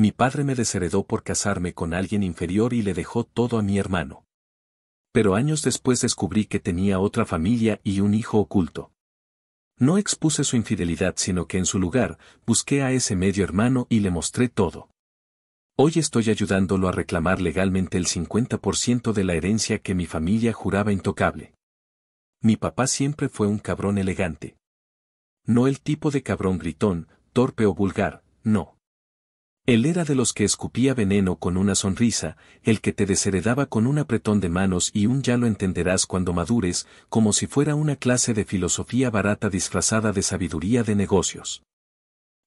Mi padre me desheredó por casarme con alguien inferior y le dejó todo a mi hermano. Pero años después descubrí que tenía otra familia y un hijo oculto. No expuse su infidelidad, sino que en su lugar, busqué a ese medio hermano y le mostré todo. Hoy estoy ayudándolo a reclamar legalmente el 50% de la herencia que mi familia juraba intocable. Mi papá siempre fue un cabrón elegante. No el tipo de cabrón gritón, torpe o vulgar, no. Él era de los que escupía veneno con una sonrisa, el que te desheredaba con un apretón de manos y un ya lo entenderás cuando madures, como si fuera una clase de filosofía barata disfrazada de sabiduría de negocios.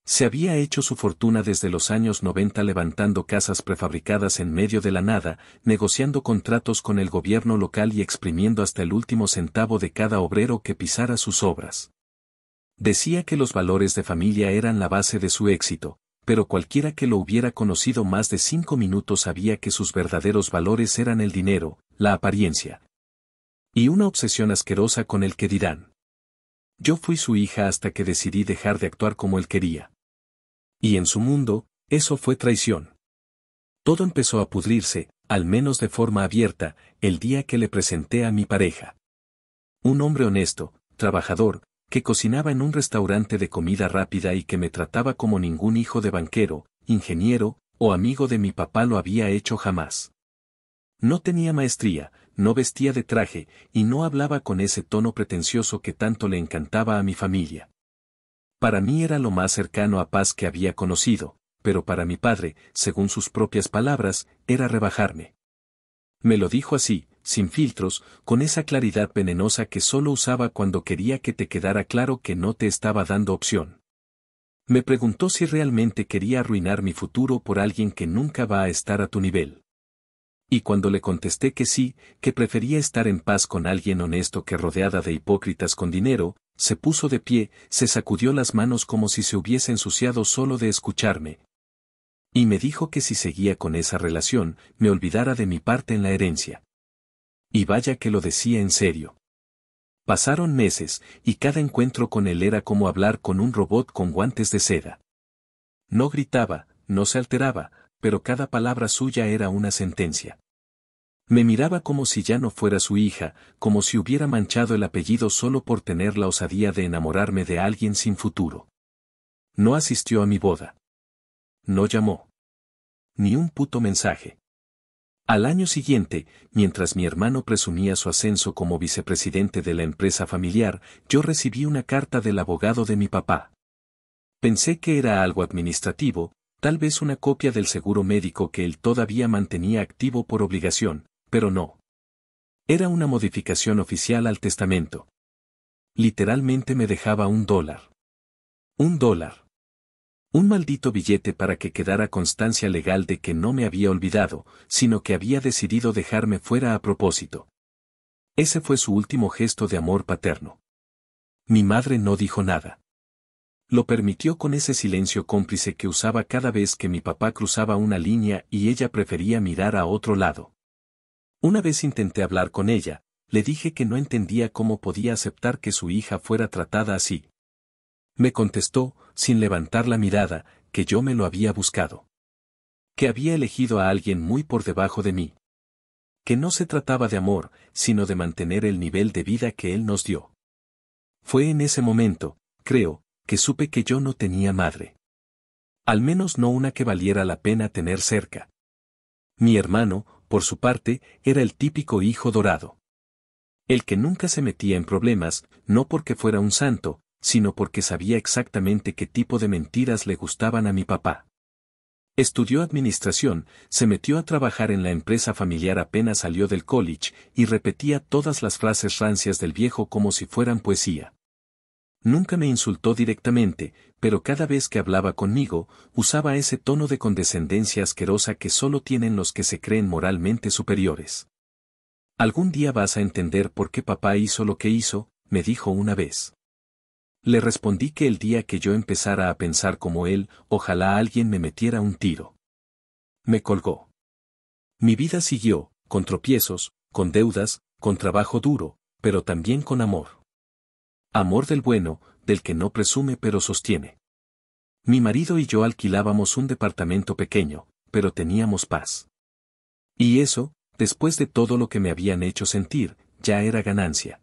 Se había hecho su fortuna desde los años 90 levantando casas prefabricadas en medio de la nada, negociando contratos con el gobierno local y exprimiendo hasta el último centavo de cada obrero que pisara sus obras. Decía que los valores de familia eran la base de su éxito, pero cualquiera que lo hubiera conocido más de 5 minutos sabía que sus verdaderos valores eran el dinero, la apariencia y una obsesión asquerosa con el que dirán. Yo fui su hija hasta que decidí dejar de actuar como él quería. Y en su mundo, eso fue traición. Todo empezó a pudrirse, al menos de forma abierta, el día que le presenté a mi pareja. Un hombre honesto, trabajador, que cocinaba en un restaurante de comida rápida y que me trataba como ningún hijo de banquero, ingeniero, o amigo de mi papá lo había hecho jamás. No tenía maestría, no vestía de traje, y no hablaba con ese tono pretencioso que tanto le encantaba a mi familia. Para mí era lo más cercano a paz que había conocido, pero para mi padre, según sus propias palabras, era rebajarme. Me lo dijo así, sin filtros, con esa claridad venenosa que solo usaba cuando quería que te quedara claro que no te estaba dando opción. Me preguntó si realmente quería arruinar mi futuro por alguien que nunca va a estar a tu nivel. Y cuando le contesté que sí, que prefería estar en paz con alguien honesto que rodeada de hipócritas con dinero, se puso de pie, se sacudió las manos como si se hubiese ensuciado solo de escucharme. Y me dijo que si seguía con esa relación, me olvidara de mi parte en la herencia. Y vaya que lo decía en serio. Pasaron meses, y cada encuentro con él era como hablar con un robot con guantes de seda. No gritaba, no se alteraba, pero cada palabra suya era una sentencia. Me miraba como si ya no fuera su hija, como si hubiera manchado el apellido solo por tener la osadía de enamorarme de alguien sin futuro. No asistió a mi boda. No llamó. Ni un puto mensaje. Al año siguiente, mientras mi hermano presumía su ascenso como vicepresidente de la empresa familiar, yo recibí una carta del abogado de mi papá. Pensé que era algo administrativo, tal vez una copia del seguro médico que él todavía mantenía activo por obligación, pero no. Era una modificación oficial al testamento. Literalmente me dejaba $1. $1. Un maldito billete para que quedara constancia legal de que no me había olvidado, sino que había decidido dejarme fuera a propósito. Ese fue su último gesto de amor paterno. Mi madre no dijo nada. Lo permitió con ese silencio cómplice que usaba cada vez que mi papá cruzaba una línea y ella prefería mirar a otro lado. Una vez intenté hablar con ella, le dije que no entendía cómo podía aceptar que su hija fuera tratada así. Me contestó, sin levantar la mirada, que yo me lo había buscado. Que había elegido a alguien muy por debajo de mí. Que no se trataba de amor, sino de mantener el nivel de vida que él nos dio. Fue en ese momento, creo, que supe que yo no tenía madre. Al menos no una que valiera la pena tener cerca. Mi hermano, por su parte, era el típico hijo dorado. El que nunca se metía en problemas, no porque fuera un santo, sino porque sabía exactamente qué tipo de mentiras le gustaban a mi papá. Estudió administración, se metió a trabajar en la empresa familiar apenas salió del college, y repetía todas las frases rancias del viejo como si fueran poesía. Nunca me insultó directamente, pero cada vez que hablaba conmigo, usaba ese tono de condescendencia asquerosa que solo tienen los que se creen moralmente superiores. Algún día vas a entender por qué papá hizo lo que hizo, me dijo una vez. Le respondí que el día que yo empezara a pensar como él, ojalá alguien me metiera un tiro. Me colgó. Mi vida siguió, con tropiezos, con deudas, con trabajo duro, pero también con amor. Amor del bueno, del que no presume pero sostiene. Mi marido y yo alquilábamos un departamento pequeño, pero teníamos paz. Y eso, después de todo lo que me habían hecho sentir, ya era ganancia.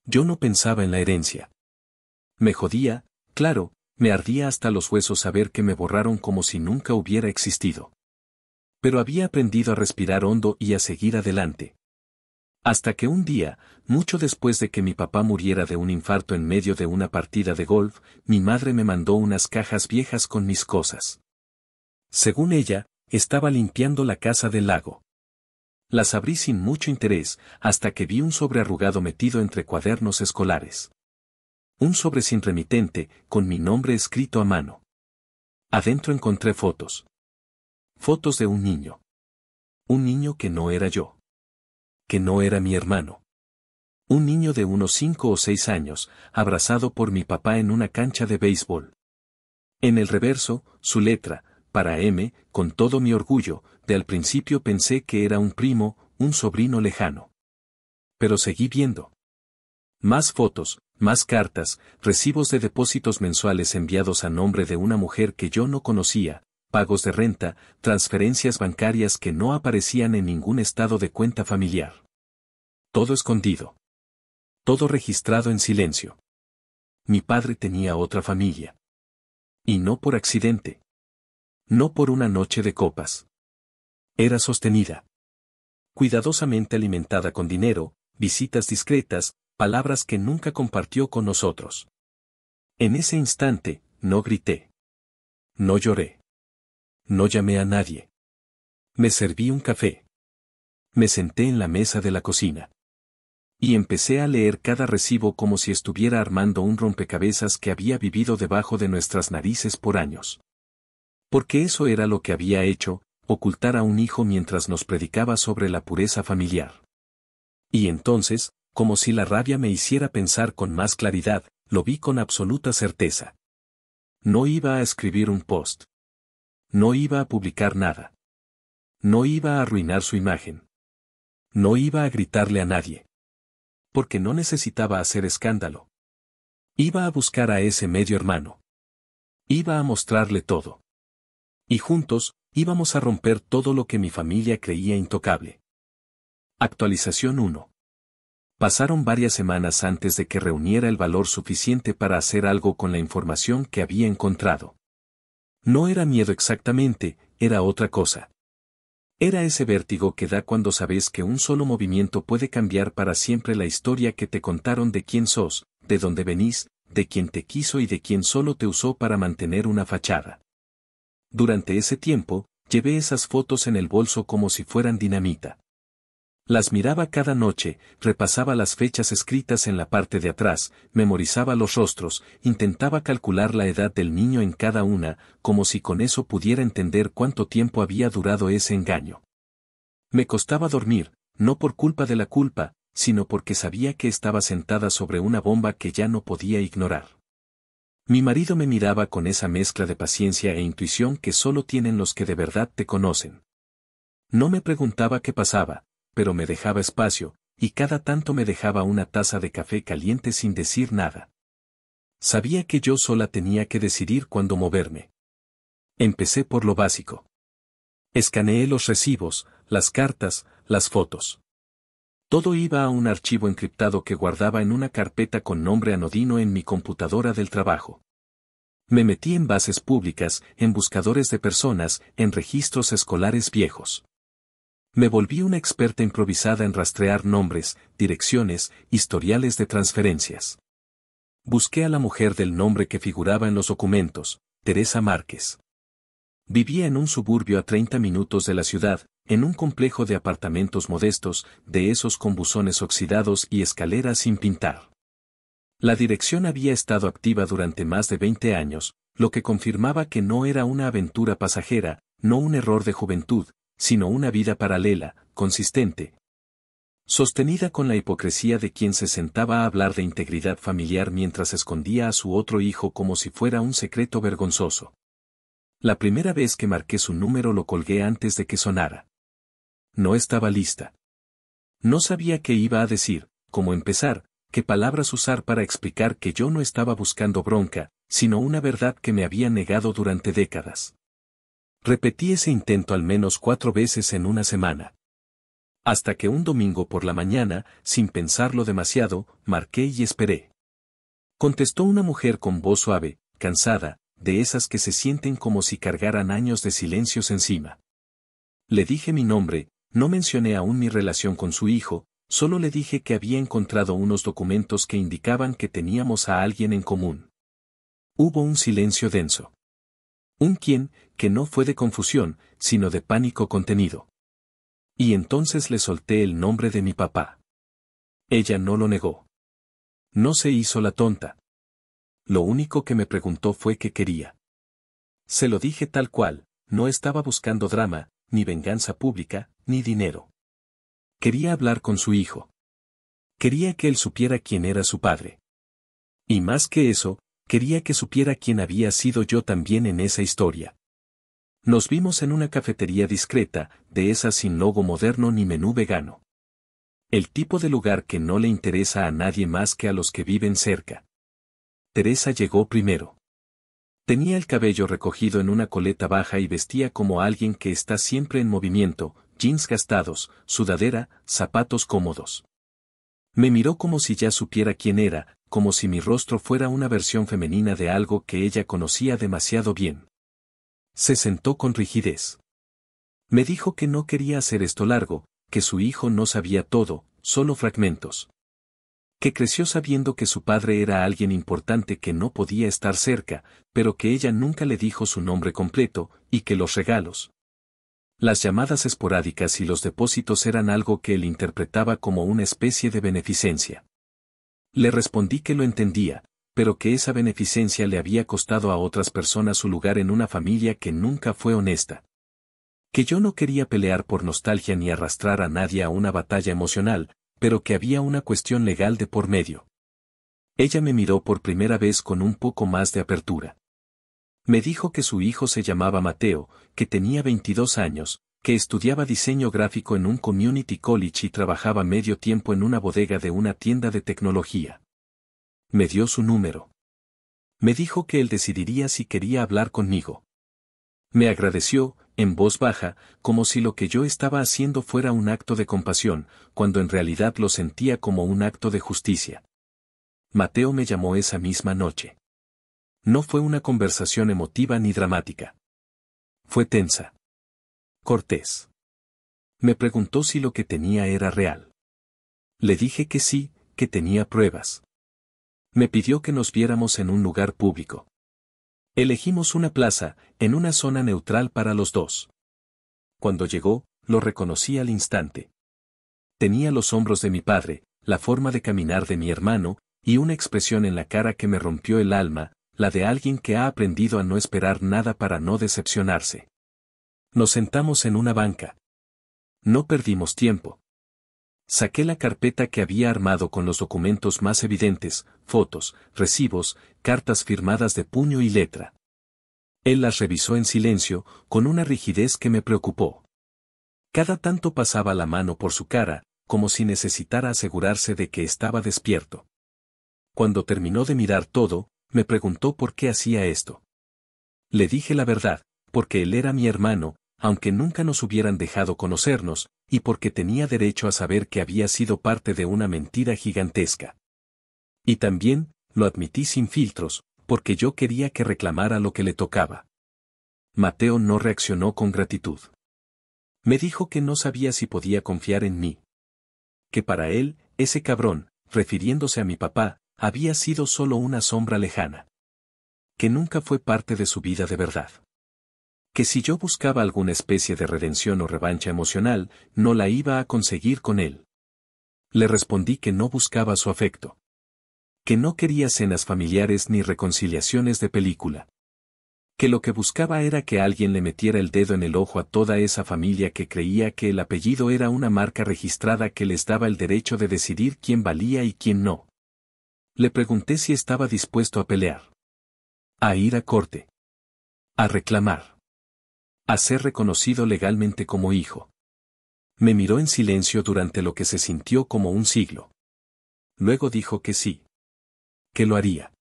Yo no pensaba en la herencia. Me jodía, claro, me ardía hasta los huesos saber que me borraron como si nunca hubiera existido. Pero había aprendido a respirar hondo y a seguir adelante. Hasta que un día, mucho después de que mi papá muriera de un infarto en medio de una partida de golf, mi madre me mandó unas cajas viejas con mis cosas. Según ella, estaba limpiando la casa del lago. Las abrí sin mucho interés, hasta que vi un sobre arrugado metido entre cuadernos escolares. Un sobre sin remitente, con mi nombre escrito a mano. Adentro encontré fotos. Fotos de un niño. Un niño que no era yo. Que no era mi hermano. Un niño de unos 5 o 6 años, abrazado por mi papá en una cancha de béisbol. En el reverso, su letra, para M, con todo mi orgullo, de al principio pensé que era un primo, un sobrino lejano. Pero seguí viendo. Más fotos, más cartas, recibos de depósitos mensuales enviados a nombre de una mujer que yo no conocía, pagos de renta, transferencias bancarias que no aparecían en ningún estado de cuenta familiar. Todo escondido. Todo registrado en silencio. Mi padre tenía otra familia. Y no por accidente. No por una noche de copas. Era sostenida. Cuidadosamente alimentada con dinero, visitas discretas, palabras que nunca compartió con nosotros. En ese instante, no grité. No lloré. No llamé a nadie. Me serví un café. Me senté en la mesa de la cocina. Y empecé a leer cada recibo como si estuviera armando un rompecabezas que había vivido debajo de nuestras narices por años. Porque eso era lo que había hecho, ocultar a un hijo mientras nos predicaba sobre la pureza familiar. Y entonces, como si la rabia me hiciera pensar con más claridad, lo vi con absoluta certeza. No iba a escribir un post. No iba a publicar nada. No iba a arruinar su imagen. No iba a gritarle a nadie. Porque no necesitaba hacer escándalo. Iba a buscar a ese medio hermano. Iba a mostrarle todo. Y juntos, íbamos a romper todo lo que mi familia creía intocable. Actualización 1. Pasaron varias semanas antes de que reuniera el valor suficiente para hacer algo con la información que había encontrado. No era miedo exactamente, era otra cosa. Era ese vértigo que da cuando sabes que un solo movimiento puede cambiar para siempre la historia que te contaron de quién sos, de dónde venís, de quién te quiso y de quién solo te usó para mantener una fachada. Durante ese tiempo, llevé esas fotos en el bolso como si fueran dinamita. Las miraba cada noche, repasaba las fechas escritas en la parte de atrás, memorizaba los rostros, intentaba calcular la edad del niño en cada una, como si con eso pudiera entender cuánto tiempo había durado ese engaño. Me costaba dormir, no por culpa de la culpa, sino porque sabía que estaba sentada sobre una bomba que ya no podía ignorar. Mi marido me miraba con esa mezcla de paciencia e intuición que solo tienen los que de verdad te conocen. No me preguntaba qué pasaba, pero me dejaba espacio, y cada tanto me dejaba una taza de café caliente sin decir nada. Sabía que yo sola tenía que decidir cuándo moverme. Empecé por lo básico. Escaneé los recibos, las cartas, las fotos. Todo iba a un archivo encriptado que guardaba en una carpeta con nombre anodino en mi computadora del trabajo. Me metí en bases públicas, en buscadores de personas, en registros escolares viejos. Me volví una experta improvisada en rastrear nombres, direcciones, historiales de transferencias. Busqué a la mujer del nombre que figuraba en los documentos, Teresa Márquez. Vivía en un suburbio a 30 minutos de la ciudad, en un complejo de apartamentos modestos, de esos con buzones oxidados y escaleras sin pintar. La dirección había estado activa durante más de 20 años, lo que confirmaba que no era una aventura pasajera, no un error de juventud, sino una vida paralela, consistente. Sostenida con la hipocresía de quien se sentaba a hablar de integridad familiar mientras escondía a su otro hijo como si fuera un secreto vergonzoso. La primera vez que marqué su número lo colgué antes de que sonara. No estaba lista. No sabía qué iba a decir, cómo empezar, qué palabras usar para explicar que yo no estaba buscando bronca, sino una verdad que me había negado durante décadas. Repetí ese intento al menos 4 veces en una semana. Hasta que un domingo por la mañana, sin pensarlo demasiado, marqué y esperé. Contestó una mujer con voz suave, cansada, de esas que se sienten como si cargaran años de silencios encima. Le dije mi nombre, no mencioné aún mi relación con su hijo, solo le dije que había encontrado unos documentos que indicaban que teníamos a alguien en común. Hubo un silencio denso. Un quién, que no fue de confusión, sino de pánico contenido. Y entonces le solté el nombre de mi papá. Ella no lo negó. No se hizo la tonta. Lo único que me preguntó fue qué quería. Se lo dije tal cual, no estaba buscando drama, ni venganza pública, ni dinero. Quería hablar con su hijo. Quería que él supiera quién era su padre. Y más que eso, quería que supiera quién había sido yo también en esa historia. Nos vimos en una cafetería discreta, de esas sin logo moderno ni menú vegano. El tipo de lugar que no le interesa a nadie más que a los que viven cerca. Teresa llegó primero. Tenía el cabello recogido en una coleta baja y vestía como alguien que está siempre en movimiento, jeans gastados, sudadera, zapatos cómodos. Me miró como si ya supiera quién era, como si mi rostro fuera una versión femenina de algo que ella conocía demasiado bien. Se sentó con rigidez. Me dijo que no quería hacer esto largo, que su hijo no sabía todo, solo fragmentos. Que creció sabiendo que su padre era alguien importante que no podía estar cerca, pero que ella nunca le dijo su nombre completo, y que los regalos, las llamadas esporádicas y los depósitos eran algo que él interpretaba como una especie de beneficencia. Le respondí que lo entendía, pero que esa beneficencia le había costado a otras personas su lugar en una familia que nunca fue honesta. Que yo no quería pelear por nostalgia ni arrastrar a nadie a una batalla emocional, pero que había una cuestión legal de por medio. Ella me miró por primera vez con un poco más de apertura. Me dijo que su hijo se llamaba Mateo, que tenía 22 años, que estudiaba diseño gráfico en un community college y trabajaba medio tiempo en una bodega de una tienda de tecnología. Me dio su número. Me dijo que él decidiría si quería hablar conmigo. Me agradeció, en voz baja, como si lo que yo estaba haciendo fuera un acto de compasión, cuando en realidad lo sentía como un acto de justicia. Mateo me llamó esa misma noche. No fue una conversación emotiva ni dramática. Fue tensa. Cortés. Me preguntó si lo que tenía era real. Le dije que sí, que tenía pruebas. Me pidió que nos viéramos en un lugar público. Elegimos una plaza, en una zona neutral para los dos. Cuando llegó, lo reconocí al instante. Tenía los hombros de mi padre, la forma de caminar de mi hermano, y una expresión en la cara que me rompió el alma, la de alguien que ha aprendido a no esperar nada para no decepcionarse. Nos sentamos en una banca. No perdimos tiempo. Saqué la carpeta que había armado con los documentos más evidentes, fotos, recibos, cartas firmadas de puño y letra. Él las revisó en silencio, con una rigidez que me preocupó. Cada tanto pasaba la mano por su cara, como si necesitara asegurarse de que estaba despierto. Cuando terminó de mirar todo, me preguntó por qué hacía esto. Le dije la verdad, porque él era mi hermano, aunque nunca nos hubieran dejado conocernos, y porque tenía derecho a saber que había sido parte de una mentira gigantesca. Y también, lo admití sin filtros, porque yo quería que reclamara lo que le tocaba. Mateo no reaccionó con gratitud. Me dijo que no sabía si podía confiar en mí. Que para él, ese cabrón, refiriéndose a mi papá, había sido solo una sombra lejana. Que nunca fue parte de su vida de verdad. Que si yo buscaba alguna especie de redención o revancha emocional, no la iba a conseguir con él. Le respondí que no buscaba su afecto. Que no quería cenas familiares ni reconciliaciones de película. Que lo que buscaba era que alguien le metiera el dedo en el ojo a toda esa familia que creía que el apellido era una marca registrada que les daba el derecho de decidir quién valía y quién no. Le pregunté si estaba dispuesto a pelear. A ir a corte. A reclamar. A ser reconocido legalmente como hijo. Me miró en silencio durante lo que se sintió como un siglo. Luego dijo que sí. Que lo haría.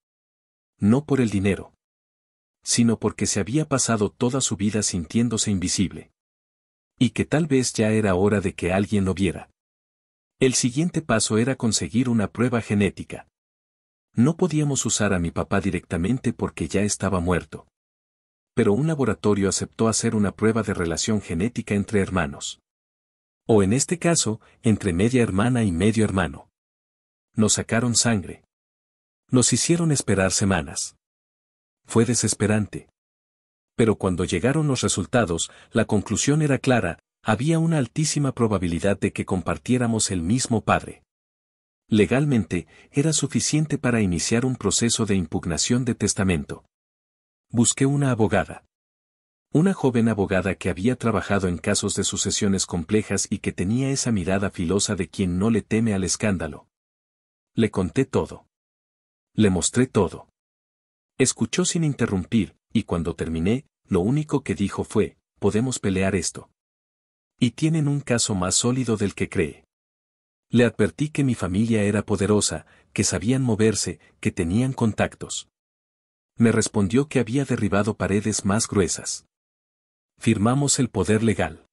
no por el dinero, sino porque se había pasado toda su vida sintiéndose invisible. Y que tal vez ya era hora de que alguien lo viera. El siguiente paso era conseguir una prueba genética. No podíamos usar a mi papá directamente porque ya estaba muerto. Pero un laboratorio aceptó hacer una prueba de relación genética entre hermanos. O en este caso, entre media hermana y medio hermano. Nos sacaron sangre. Nos hicieron esperar semanas. Fue desesperante. Pero cuando llegaron los resultados, la conclusión era clara, había una altísima probabilidad de que compartiéramos el mismo padre. Legalmente, era suficiente para iniciar un proceso de impugnación de testamento. Busqué una abogada. Una joven abogada que había trabajado en casos de sucesiones complejas y que tenía esa mirada filosa de quien no le teme al escándalo. Le conté todo. Le mostré todo. Escuchó sin interrumpir, y cuando terminé, lo único que dijo fue, podemos pelear esto. Y tienen un caso más sólido del que cree. Le advertí que mi familia era poderosa, que sabían moverse, que tenían contactos. Me respondió que había derribado paredes más gruesas. Firmamos el poder legal.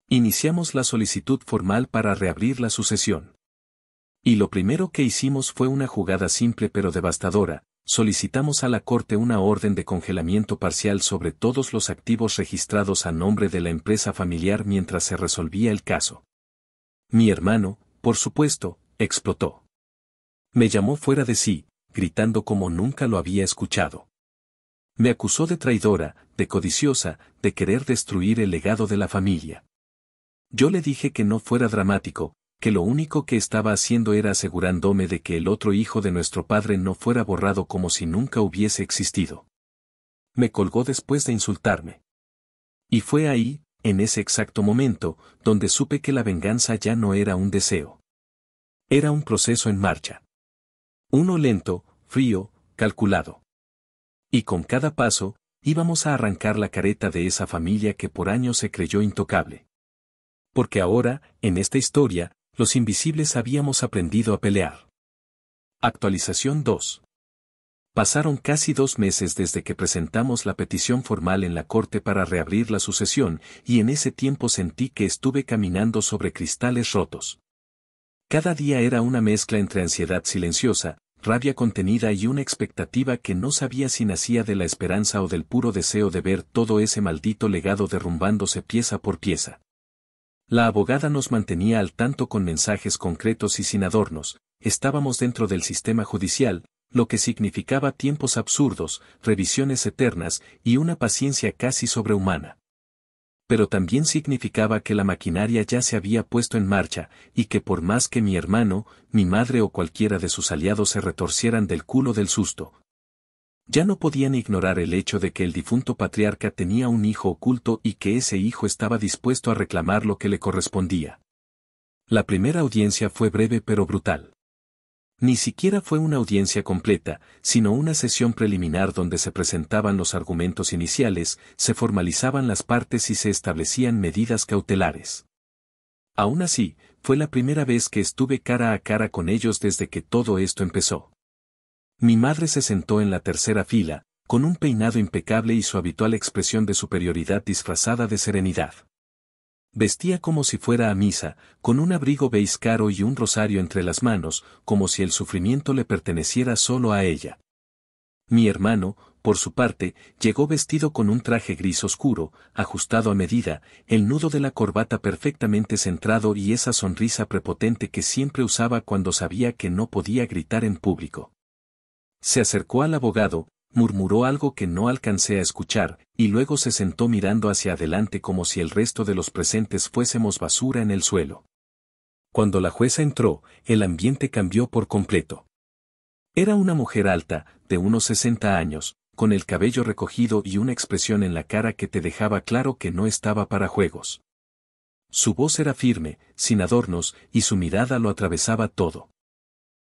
Iniciamos la solicitud formal para reabrir la sucesión. Y lo primero que hicimos fue una jugada simple pero devastadora. Solicitamos a la Corte una orden de congelamiento parcial sobre todos los activos registrados a nombre de la empresa familiar mientras se resolvía el caso. Mi hermano, por supuesto, explotó. Me llamó fuera de sí, gritando como nunca lo había escuchado. Me acusó de traidora, de codiciosa, de querer destruir el legado de la familia. Yo le dije que no fuera dramático, que lo único que estaba haciendo era asegurándome de que el otro hijo de nuestro padre no fuera borrado como si nunca hubiese existido. Me colgó después de insultarme. Y fue ahí, en ese exacto momento, donde supe que la venganza ya no era un deseo. Era un proceso en marcha. Uno lento, frío, calculado. Y con cada paso, íbamos a arrancar la careta de esa familia que por años se creyó intocable. Porque ahora, en esta historia, los invisibles habíamos aprendido a pelear. Actualización 2. Pasaron casi 2 meses desde que presentamos la petición formal en la Corte para reabrir la sucesión, y en ese tiempo sentí que estuve caminando sobre cristales rotos. Cada día era una mezcla entre ansiedad silenciosa, rabia contenida y una expectativa que no sabía si nacía de la esperanza o del puro deseo de ver todo ese maldito legado derrumbándose pieza por pieza. La abogada nos mantenía al tanto con mensajes concretos y sin adornos. Estábamos dentro del sistema judicial, lo que significaba tiempos absurdos, revisiones eternas y una paciencia casi sobrehumana. Pero también significaba que la maquinaria ya se había puesto en marcha, y que por más que mi hermano, mi madre o cualquiera de sus aliados se retorcieran del culo del susto, ya no podían ignorar el hecho de que el difunto patriarca tenía un hijo oculto y que ese hijo estaba dispuesto a reclamar lo que le correspondía. La primera audiencia fue breve pero brutal. Ni siquiera fue una audiencia completa, sino una sesión preliminar donde se presentaban los argumentos iniciales, se formalizaban las partes y se establecían medidas cautelares. Aún así, fue la primera vez que estuve cara a cara con ellos desde que todo esto empezó. Mi madre se sentó en la tercera fila, con un peinado impecable y su habitual expresión de superioridad disfrazada de serenidad. Vestía como si fuera a misa, con un abrigo beige caro y un rosario entre las manos, como si el sufrimiento le perteneciera solo a ella. Mi hermano, por su parte, llegó vestido con un traje gris oscuro, ajustado a medida, el nudo de la corbata perfectamente centrado y esa sonrisa prepotente que siempre usaba cuando sabía que no podía gritar en público. Se acercó al abogado, murmuró algo que no alcancé a escuchar, y luego se sentó mirando hacia adelante como si el resto de los presentes fuésemos basura en el suelo. Cuando la jueza entró, el ambiente cambió por completo. Era una mujer alta, de unos 60 años, con el cabello recogido y una expresión en la cara que te dejaba claro que no estaba para juegos. Su voz era firme, sin adornos, y su mirada lo atravesaba todo.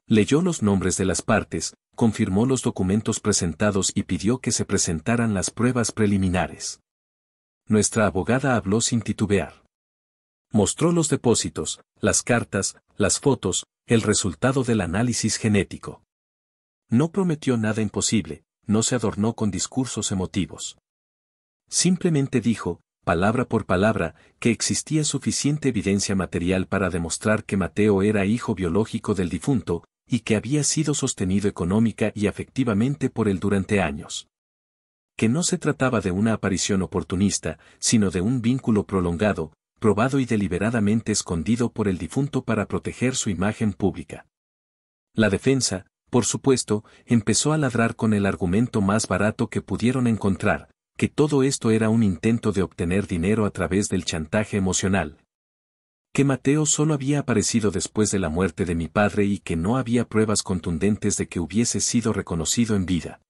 Leyó los nombres de las partes, confirmó los documentos presentados y pidió que se presentaran las pruebas preliminares. Nuestra abogada habló sin titubear. Mostró los depósitos, las cartas, las fotos, el resultado del análisis genético. No prometió nada imposible, no se adornó con discursos emotivos. Simplemente dijo, palabra por palabra, que existía suficiente evidencia material para demostrar que Mateo era hijo biológico del difunto, y que había sido sostenido económica y afectivamente por él durante años. Que no se trataba de una aparición oportunista, sino de un vínculo prolongado, probado y deliberadamente escondido por el difunto para proteger su imagen pública. La defensa, por supuesto, empezó a ladrar con el argumento más barato que pudieron encontrar, que todo esto era un intento de obtener dinero a través del chantaje emocional. Que Mateo solo había aparecido después de la muerte de mi padre y que no había pruebas contundentes de que hubiese sido reconocido en vida.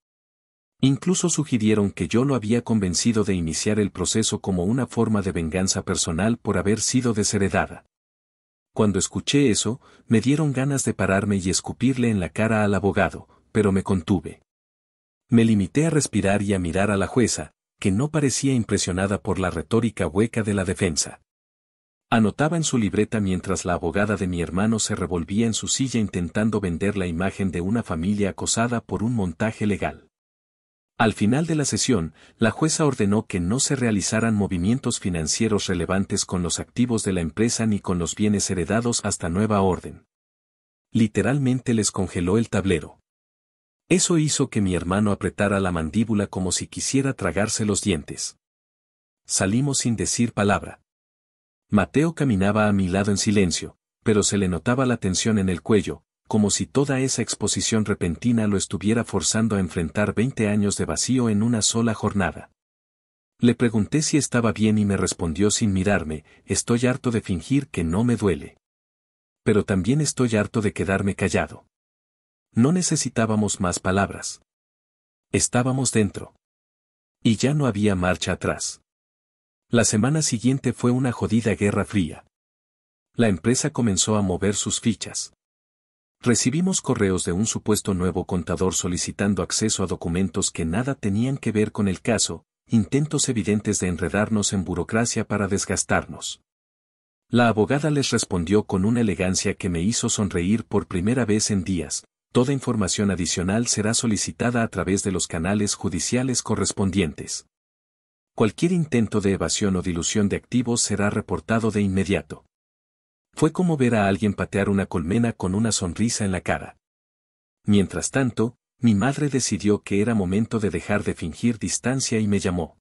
Incluso sugirieron que yo lo había convencido de iniciar el proceso como una forma de venganza personal por haber sido desheredada. Cuando escuché eso, me dieron ganas de pararme y escupirle en la cara al abogado, pero me contuve. Me limité a respirar y a mirar a la jueza, que no parecía impresionada por la retórica hueca de la defensa. Anotaba en su libreta mientras la abogada de mi hermano se revolvía en su silla intentando vender la imagen de una familia acosada por un montaje legal. Al final de la sesión, la jueza ordenó que no se realizaran movimientos financieros relevantes con los activos de la empresa ni con los bienes heredados hasta nueva orden. Literalmente les congeló el tablero. Eso hizo que mi hermano apretara la mandíbula como si quisiera tragarse los dientes. Salimos sin decir palabra. Mateo caminaba a mi lado en silencio, pero se le notaba la tensión en el cuello, como si toda esa exposición repentina lo estuviera forzando a enfrentar 20 años de vacío en una sola jornada. Le pregunté si estaba bien y me respondió sin mirarme, estoy harto de fingir que no me duele. Pero también estoy harto de quedarme callado. No necesitábamos más palabras. Estábamos dentro. Y ya no había marcha atrás. La semana siguiente fue una jodida guerra fría. La empresa comenzó a mover sus fichas. Recibimos correos de un supuesto nuevo contador solicitando acceso a documentos que nada tenían que ver con el caso, intentos evidentes de enredarnos en burocracia para desgastarnos. La abogada les respondió con una elegancia que me hizo sonreír por primera vez en días, toda información adicional será solicitada a través de los canales judiciales correspondientes. Cualquier intento de evasión o dilución de activos será reportado de inmediato. Fue como ver a alguien patear una colmena con una sonrisa en la cara. Mientras tanto, mi madre decidió que era momento de dejar de fingir distancia y me llamó.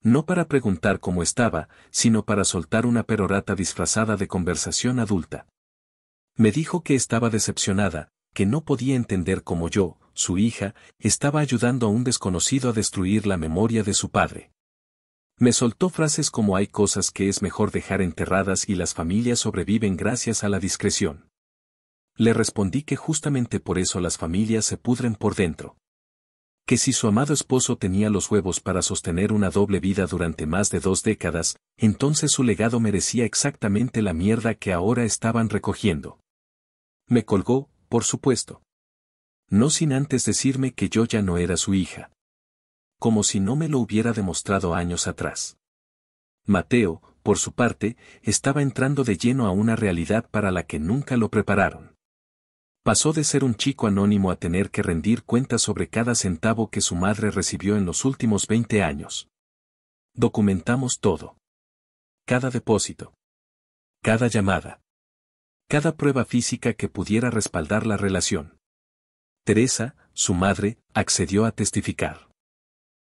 No para preguntar cómo estaba, sino para soltar una perorata disfrazada de conversación adulta. Me dijo que estaba decepcionada, que no podía entender cómo yo, su hija, estaba ayudando a un desconocido a destruir la memoria de su padre. Me soltó frases como hay cosas que es mejor dejar enterradas y las familias sobreviven gracias a la discreción. Le respondí que justamente por eso las familias se pudren por dentro. Que si su amado esposo tenía los huevos para sostener una doble vida durante más de 2 décadas, entonces su legado merecía exactamente la mierda que ahora estaban recogiendo. Me colgó, por supuesto. No sin antes decirme que yo ya no era su hija. Como si no me lo hubiera demostrado años atrás. Mateo, por su parte, estaba entrando de lleno a una realidad para la que nunca lo prepararon. Pasó de ser un chico anónimo a tener que rendir cuentas sobre cada centavo que su madre recibió en los últimos 20 años. Documentamos todo. Cada depósito. Cada llamada. Cada prueba física que pudiera respaldar la relación. Teresa, su madre, accedió a testificar.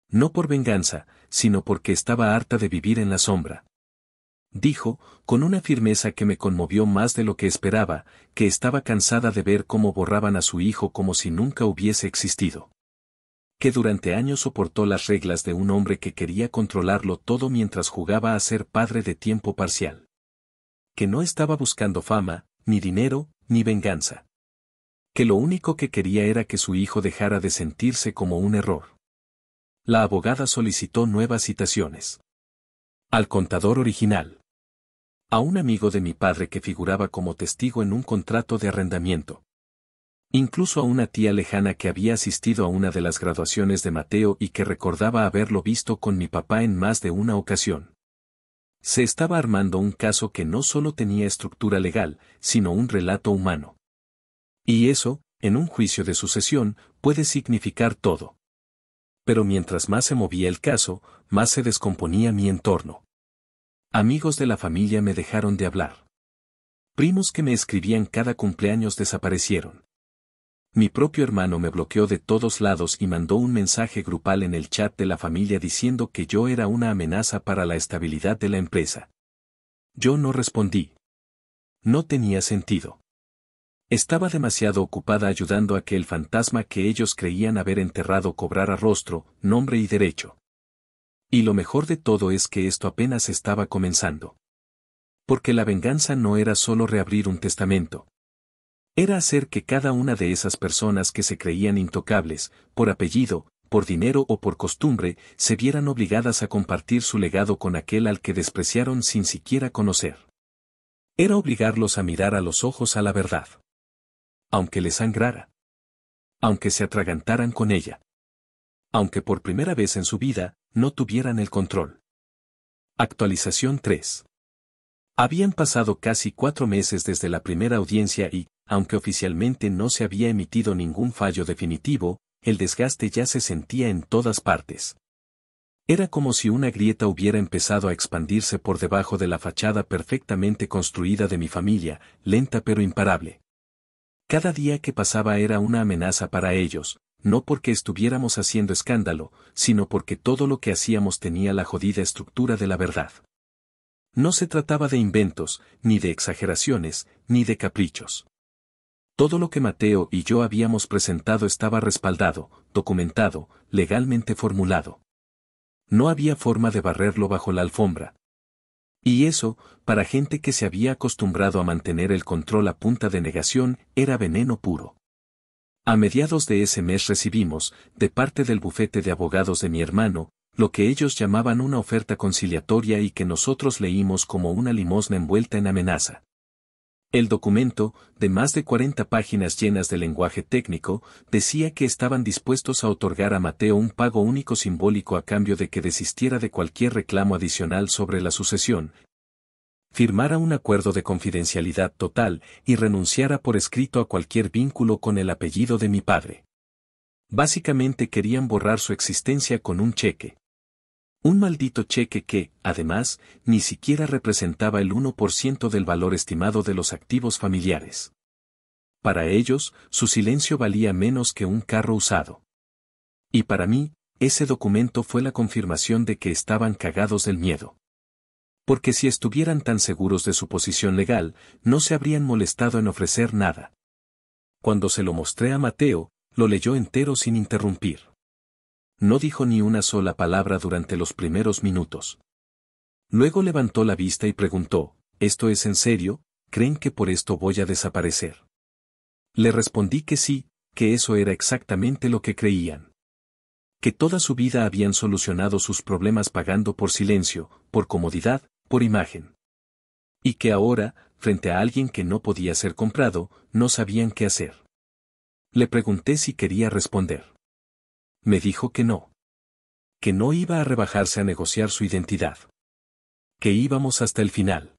No por venganza, sino porque estaba harta de vivir en la sombra. Dijo, con una firmeza que me conmovió más de lo que esperaba, que estaba cansada de ver cómo borraban a su hijo como si nunca hubiese existido. Que durante años soportó las reglas de un hombre que quería controlarlo todo mientras jugaba a ser padre de tiempo parcial. Que no estaba buscando fama, ni dinero, ni venganza. Que lo único que quería era que su hijo dejara de sentirse como un error. La abogada solicitó nuevas citaciones. Al contador original. A un amigo de mi padre que figuraba como testigo en un contrato de arrendamiento. Incluso a una tía lejana que había asistido a una de las graduaciones de Mateo y que recordaba haberlo visto con mi papá en más de una ocasión. Se estaba armando un caso que no solo tenía estructura legal, sino un relato humano. Y eso, En un juicio de sucesión, puede significar todo. Pero mientras más se movía el caso, más se descomponía mi entorno. Amigos de la familia me dejaron de hablar. Primos que me escribían cada cumpleaños desaparecieron. Mi propio hermano me bloqueó de todos lados y mandó un mensaje grupal en el chat de la familia diciendo que yo era una amenaza para la estabilidad de la empresa. Yo no respondí. No tenía sentido. Estaba demasiado ocupada ayudando a que el fantasma que ellos creían haber enterrado cobrara rostro, nombre y derecho. Y lo mejor de todo es que esto apenas estaba comenzando. Porque la venganza no era solo reabrir un testamento. Era hacer que cada una de esas personas que se creían intocables, por apellido, por dinero o por costumbre, se vieran obligadas a compartir su legado con aquel al que despreciaron sin siquiera conocer. Era obligarlos a mirar a los ojos a la verdad. Aunque les sangrara. Aunque se atragantaran con ella. Aunque por primera vez en su vida, no tuvieran el control. Actualización 3. Habían pasado casi 4 meses desde la primera audiencia y, aunque oficialmente no se había emitido ningún fallo definitivo, el desgaste ya se sentía en todas partes. Era como si una grieta hubiera empezado a expandirse por debajo de la fachada perfectamente construida de mi familia, lenta pero imparable. Cada día que pasaba era una amenaza para ellos, no porque estuviéramos haciendo escándalo, sino porque todo lo que hacíamos tenía la jodida estructura de la verdad. No se trataba de inventos, ni de exageraciones, ni de caprichos. Todo lo que Mateo y yo habíamos presentado estaba respaldado, documentado, legalmente formulado. No había forma de barrerlo bajo la alfombra. Y eso, para gente que se había acostumbrado a mantener el control a punta de negación, era veneno puro. A mediados de ese mes recibimos, de parte del bufete de abogados de mi hermano, lo que ellos llamaban una oferta conciliatoria y que nosotros leímos como una limosna envuelta en amenaza. El documento, de más de 40 páginas llenas de lenguaje técnico, decía que estaban dispuestos a otorgar a Mateo un pago único simbólico a cambio de que desistiera de cualquier reclamo adicional sobre la sucesión, firmara un acuerdo de confidencialidad total y renunciara por escrito a cualquier vínculo con el apellido de mi padre. Básicamente querían borrar su existencia con un cheque. Un maldito cheque que, además, ni siquiera representaba el 1% del valor estimado de los activos familiares. Para ellos, su silencio valía menos que un carro usado. Y para mí, ese documento fue la confirmación de que estaban cagados del miedo. Porque si estuvieran tan seguros de su posición legal, no se habrían molestado en ofrecer nada. Cuando se lo mostré a Mateo, lo leyó entero sin interrumpir. No dijo ni una sola palabra durante los primeros minutos. Luego levantó la vista y preguntó, ¿esto es en serio? ¿Creen que por esto voy a desaparecer? Le respondí que sí, que eso era exactamente lo que creían. Que toda su vida habían solucionado sus problemas pagando por silencio, por comodidad, por imagen. Y que ahora, frente a alguien que no podía ser comprado, no sabían qué hacer. Le pregunté si quería responder. Me dijo que no. Que no iba a rebajarse a negociar su identidad. Que íbamos hasta el final.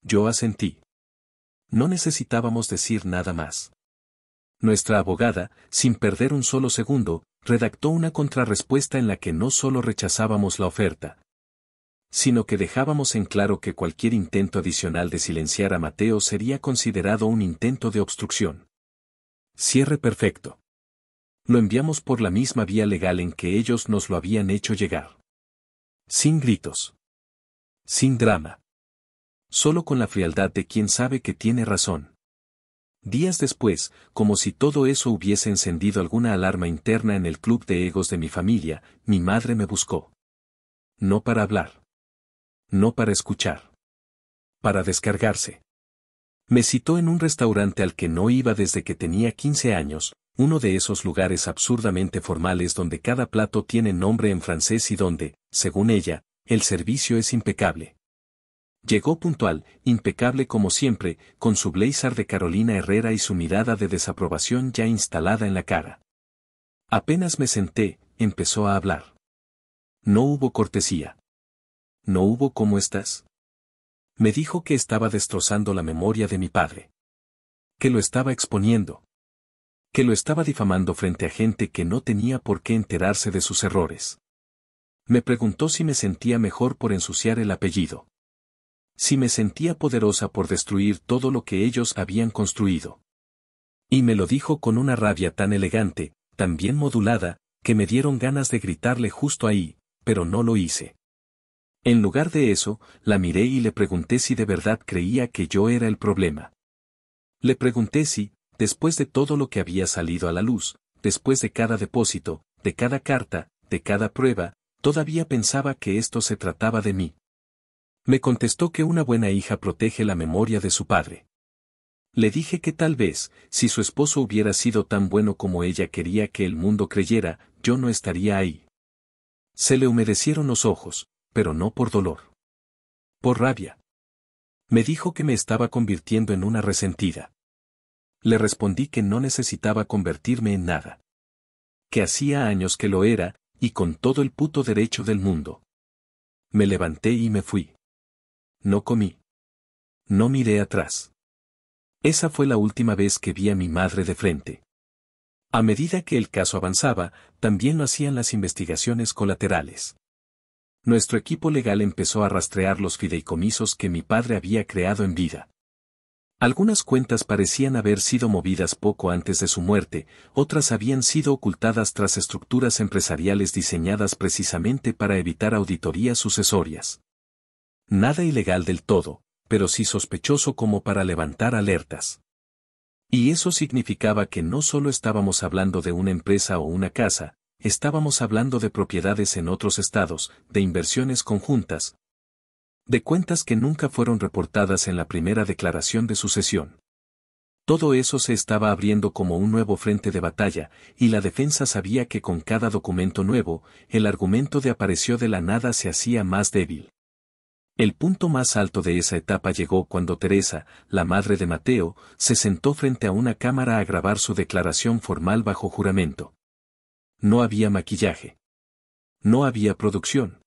Yo asentí. No necesitábamos decir nada más. Nuestra abogada, sin perder un solo segundo, redactó una contrarrespuesta en la que no solo rechazábamos la oferta, sino que dejábamos en claro que cualquier intento adicional de silenciar a Mateo sería considerado un intento de obstrucción. Cierre perfecto. Lo enviamos por la misma vía legal en que ellos nos lo habían hecho llegar. Sin gritos. Sin drama. Solo con la frialdad de quien sabe que tiene razón. Días después, como si todo eso hubiese encendido alguna alarma interna en el club de egos de mi familia, mi madre me buscó. No para hablar. No para escuchar. Para descargarse. Me citó en un restaurante al que no iba desde que tenía 15 años, uno de esos lugares absurdamente formales donde cada plato tiene nombre en francés y donde, según ella, el servicio es impecable. Llegó puntual, impecable como siempre, con su blazer de Carolina Herrera y su mirada de desaprobación ya instalada en la cara. Apenas me senté, empezó a hablar. No hubo cortesía. No hubo ¿cómo estás? Me dijo que estaba destrozando la memoria de mi padre. Que lo estaba exponiendo. Que lo estaba difamando frente a gente que no tenía por qué enterarse de sus errores. Me preguntó si me sentía mejor por ensuciar el apellido. Si me sentía poderosa por destruir todo lo que ellos habían construido. Y me lo dijo con una rabia tan elegante, tan bien modulada, que me dieron ganas de gritarle justo ahí, pero no lo hice. En lugar de eso, la miré y le pregunté si de verdad creía que yo era el problema. Le pregunté si, después de todo lo que había salido a la luz, después de cada depósito, de cada carta, de cada prueba, todavía pensaba que esto se trataba de mí. Me contestó que una buena hija protege la memoria de su padre. Le dije que tal vez, si su esposo hubiera sido tan bueno como ella quería que el mundo creyera, yo no estaría ahí. Se le humedecieron los ojos, pero no por dolor. Por rabia. Me dijo que me estaba convirtiendo en una resentida. Le respondí que no necesitaba convertirme en nada. Que hacía años que lo era, y con todo el puto derecho del mundo. Me levanté y me fui. No comí. No miré atrás. Esa fue la última vez que vi a mi madre de frente. A medida que el caso avanzaba, también lo hacían las investigaciones colaterales. Nuestro equipo legal empezó a rastrear los fideicomisos que mi padre había creado en vida. Algunas cuentas parecían haber sido movidas poco antes de su muerte, otras habían sido ocultadas tras estructuras empresariales diseñadas precisamente para evitar auditorías sucesorias. Nada ilegal del todo, pero sí sospechoso como para levantar alertas. Y eso significaba que no solo estábamos hablando de una empresa o una casa, estábamos hablando de propiedades en otros estados, de inversiones conjuntas, de cuentas que nunca fueron reportadas en la primera declaración de sucesión. Todo eso se estaba abriendo como un nuevo frente de batalla, y la defensa sabía que con cada documento nuevo, el argumento de apareció de la nada se hacía más débil. El punto más alto de esa etapa llegó cuando Teresa, la madre de Mateo, se sentó frente a una cámara a grabar su declaración formal bajo juramento. No había maquillaje. No había producción.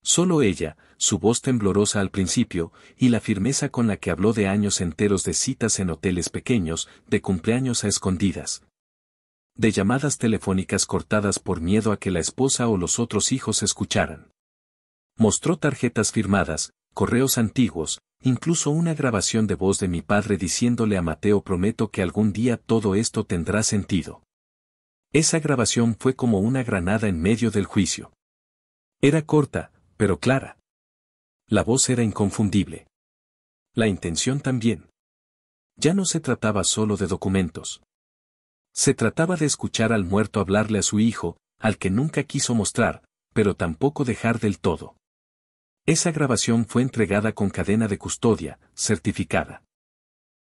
Solo ella, su voz temblorosa al principio, y la firmeza con la que habló de años enteros de citas en hoteles pequeños, de cumpleaños a escondidas. De llamadas telefónicas cortadas por miedo a que la esposa o los otros hijos escucharan. Mostró tarjetas firmadas, correos antiguos, incluso una grabación de voz de mi padre diciéndole a Mateo prometo que algún día todo esto tendrá sentido. Esa grabación fue como una granada en medio del juicio. Era corta, pero clara. La voz era inconfundible. La intención también. Ya no se trataba solo de documentos. Se trataba de escuchar al muerto hablarle a su hijo, al que nunca quiso mostrar, pero tampoco dejar del todo. Esa grabación fue entregada con cadena de custodia, certificada.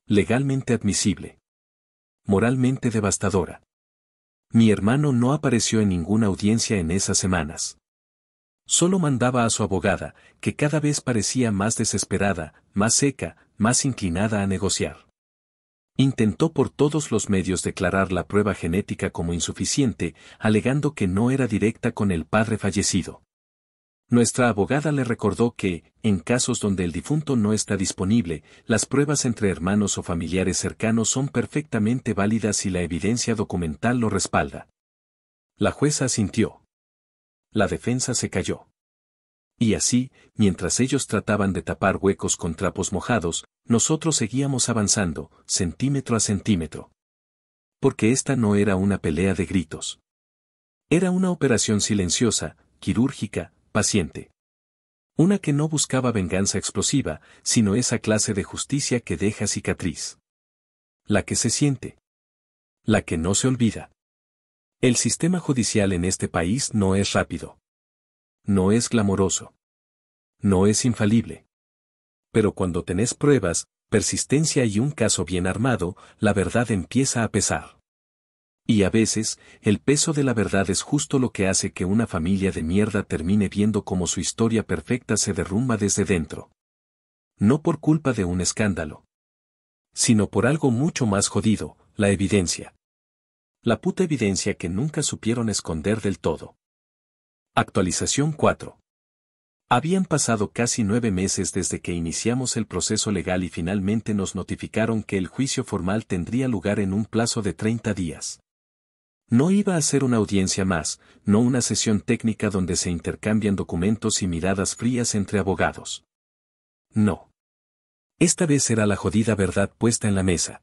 Legalmente admisible. Moralmente devastadora. Mi hermano no apareció en ninguna audiencia en esas semanas. Solo mandaba a su abogada, que cada vez parecía más desesperada, más seca, más inclinada a negociar. Intentó por todos los medios declarar la prueba genética como insuficiente, alegando que no era directa con el padre fallecido. Nuestra abogada le recordó que, en casos donde el difunto no está disponible, las pruebas entre hermanos o familiares cercanos son perfectamente válidas y la evidencia documental lo respalda. La jueza asintió. La defensa se calló. Y así, mientras ellos trataban de tapar huecos con trapos mojados, nosotros seguíamos avanzando, centímetro a centímetro. Porque esta no era una pelea de gritos. Era una operación silenciosa, quirúrgica, paciente. Una que no buscaba venganza explosiva, sino esa clase de justicia que deja cicatriz. La que se siente. La que no se olvida. El sistema judicial en este país no es rápido. No es glamoroso. No es infalible. Pero cuando tenés pruebas, persistencia y un caso bien armado, la verdad empieza a pesar. Y a veces, el peso de la verdad es justo lo que hace que una familia de mierda termine viendo cómo su historia perfecta se derrumba desde dentro. No por culpa de un escándalo. Sino por algo mucho más jodido, la evidencia. La puta evidencia que nunca supieron esconder del todo. Actualización 4. Habían pasado casi 9 meses desde que iniciamos el proceso legal y finalmente nos notificaron que el juicio formal tendría lugar en un plazo de 30 días. No iba a ser una audiencia más, no una sesión técnica donde se intercambian documentos y miradas frías entre abogados. No. Esta vez era la jodida verdad puesta en la mesa.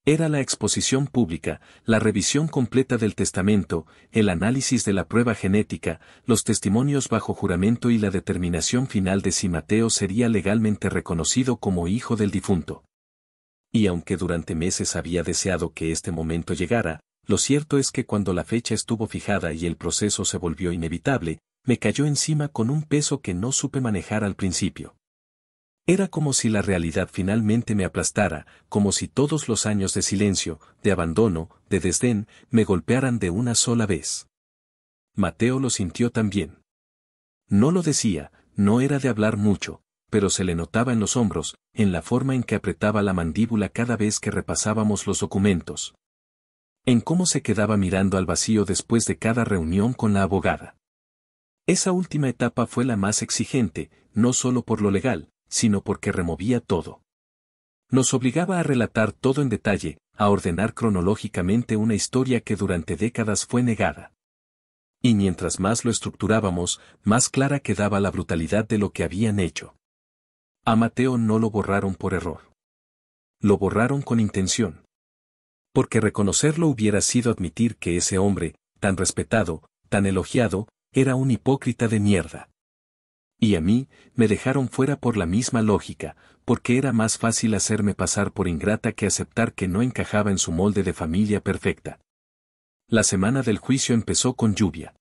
Era la exposición pública, la revisión completa del testamento, el análisis de la prueba genética, los testimonios bajo juramento y la determinación final de si Mateo sería legalmente reconocido como hijo del difunto. Y aunque durante meses había deseado que este momento llegara, lo cierto es que cuando la fecha estuvo fijada y el proceso se volvió inevitable, me cayó encima con un peso que no supe manejar al principio. Era como si la realidad finalmente me aplastara, como si todos los años de silencio, de abandono, de desdén, me golpearan de una sola vez. Mateo lo sintió también. No lo decía, no era de hablar mucho, pero se le notaba en los hombros, en la forma en que apretaba la mandíbula cada vez que repasábamos los documentos. En cómo se quedaba mirando al vacío después de cada reunión con la abogada. Esa última etapa fue la más exigente, no solo por lo legal, sino porque removía todo. Nos obligaba a relatar todo en detalle, a ordenar cronológicamente una historia que durante décadas fue negada. Y mientras más lo estructurábamos, más clara quedaba la brutalidad de lo que habían hecho. A Mateo no lo borraron por error. Lo borraron con intención. Porque reconocerlo hubiera sido admitir que ese hombre, tan respetado, tan elogiado, era un hipócrita de mierda. Y a mí, me dejaron fuera por la misma lógica, porque era más fácil hacerme pasar por ingrata que aceptar que no encajaba en su molde de familia perfecta. La semana del juicio empezó con lluvia.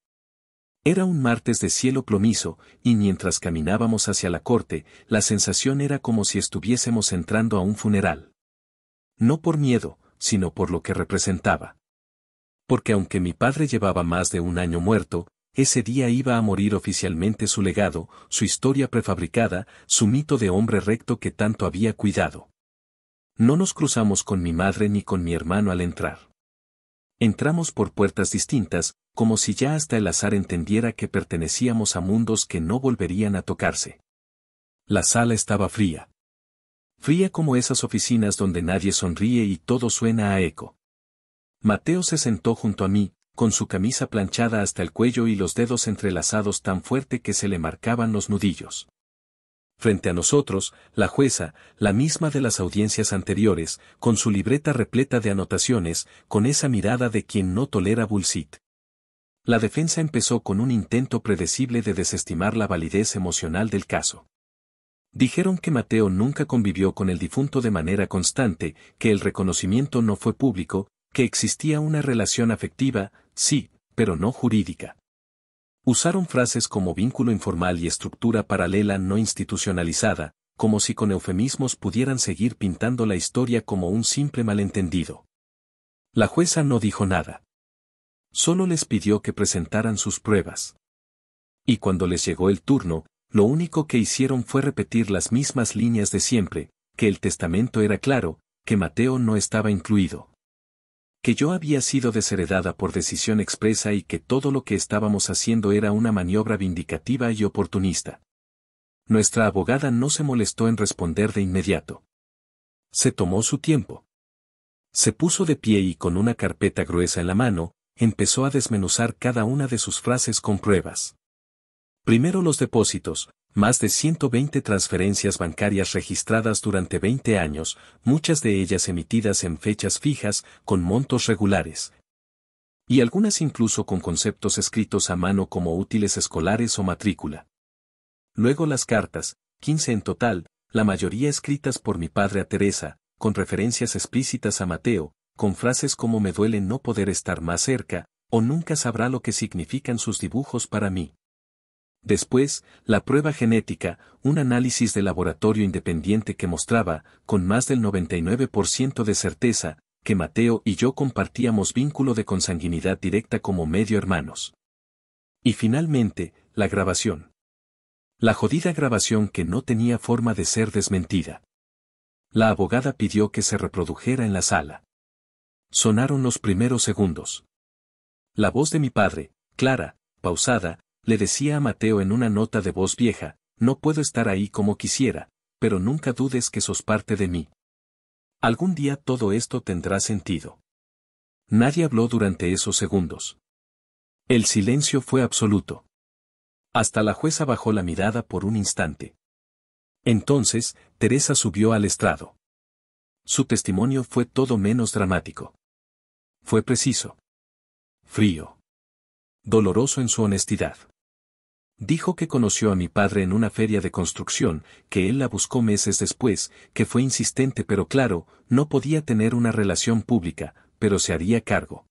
Era un martes de cielo plomizo, y mientras caminábamos hacia la corte, la sensación era como si estuviésemos entrando a un funeral. No por miedo, sino por lo que representaba. Porque aunque mi padre llevaba más de un año muerto, ese día iba a morir oficialmente su legado, su historia prefabricada, su mito de hombre recto que tanto había cuidado. No nos cruzamos con mi madre ni con mi hermano al entrar. Entramos por puertas distintas, como si ya hasta el azar entendiera que pertenecíamos a mundos que no volverían a tocarse. La sala estaba fría. Fría como esas oficinas donde nadie sonríe y todo suena a eco. Mateo se sentó junto a mí, con su camisa planchada hasta el cuello y los dedos entrelazados tan fuerte que se le marcaban los nudillos. Frente a nosotros, la jueza, la misma de las audiencias anteriores, con su libreta repleta de anotaciones, con esa mirada de quien no tolera bullshit. La defensa empezó con un intento predecible de desestimar la validez emocional del caso. Dijeron que Mateo nunca convivió con el difunto de manera constante, que el reconocimiento no fue público, que existía una relación afectiva, sí, pero no jurídica. Usaron frases como vínculo informal y estructura paralela no institucionalizada, como si con eufemismos pudieran seguir pintando la historia como un simple malentendido. La jueza no dijo nada. Solo les pidió que presentaran sus pruebas. Y cuando les llegó el turno, lo único que hicieron fue repetir las mismas líneas de siempre, que el testamento era claro, que Mateo no estaba incluido. Que yo había sido desheredada por decisión expresa y que todo lo que estábamos haciendo era una maniobra vindicativa y oportunista. Nuestra abogada no se molestó en responder de inmediato. Se tomó su tiempo. Se puso de pie y con una carpeta gruesa en la mano, empezó a desmenuzar cada una de sus frases con pruebas. Primero los depósitos, más de 120 transferencias bancarias registradas durante 20 años, muchas de ellas emitidas en fechas fijas, con montos regulares. Y algunas incluso con conceptos escritos a mano como útiles escolares o matrícula. Luego las cartas, 15 en total, la mayoría escritas por mi padre a Teresa, con referencias explícitas a Mateo, con frases como me duele no poder estar más cerca, o nunca sabrá lo que significan sus dibujos para mí. Después, la prueba genética, un análisis de laboratorio independiente que mostraba, con más del 99% de certeza, que Mateo y yo compartíamos vínculo de consanguinidad directa como medio hermanos. Y finalmente, la grabación. La jodida grabación que no tenía forma de ser desmentida. La abogada pidió que se reprodujera en la sala. Sonaron los primeros segundos. La voz de mi padre, clara, pausada, le decía a Mateo en una nota de voz vieja, no puedo estar ahí como quisiera, pero nunca dudes que sos parte de mí. Algún día todo esto tendrá sentido. Nadie habló durante esos segundos. El silencio fue absoluto. Hasta la jueza bajó la mirada por un instante. Entonces, Teresa subió al estrado. Su testimonio fue todo menos dramático. Fue preciso. Frío. Doloroso en su honestidad. Dijo que conoció a mi padre en una feria de construcción, que él la buscó meses después, que fue insistente pero claro, no podía tener una relación pública, pero se haría cargo.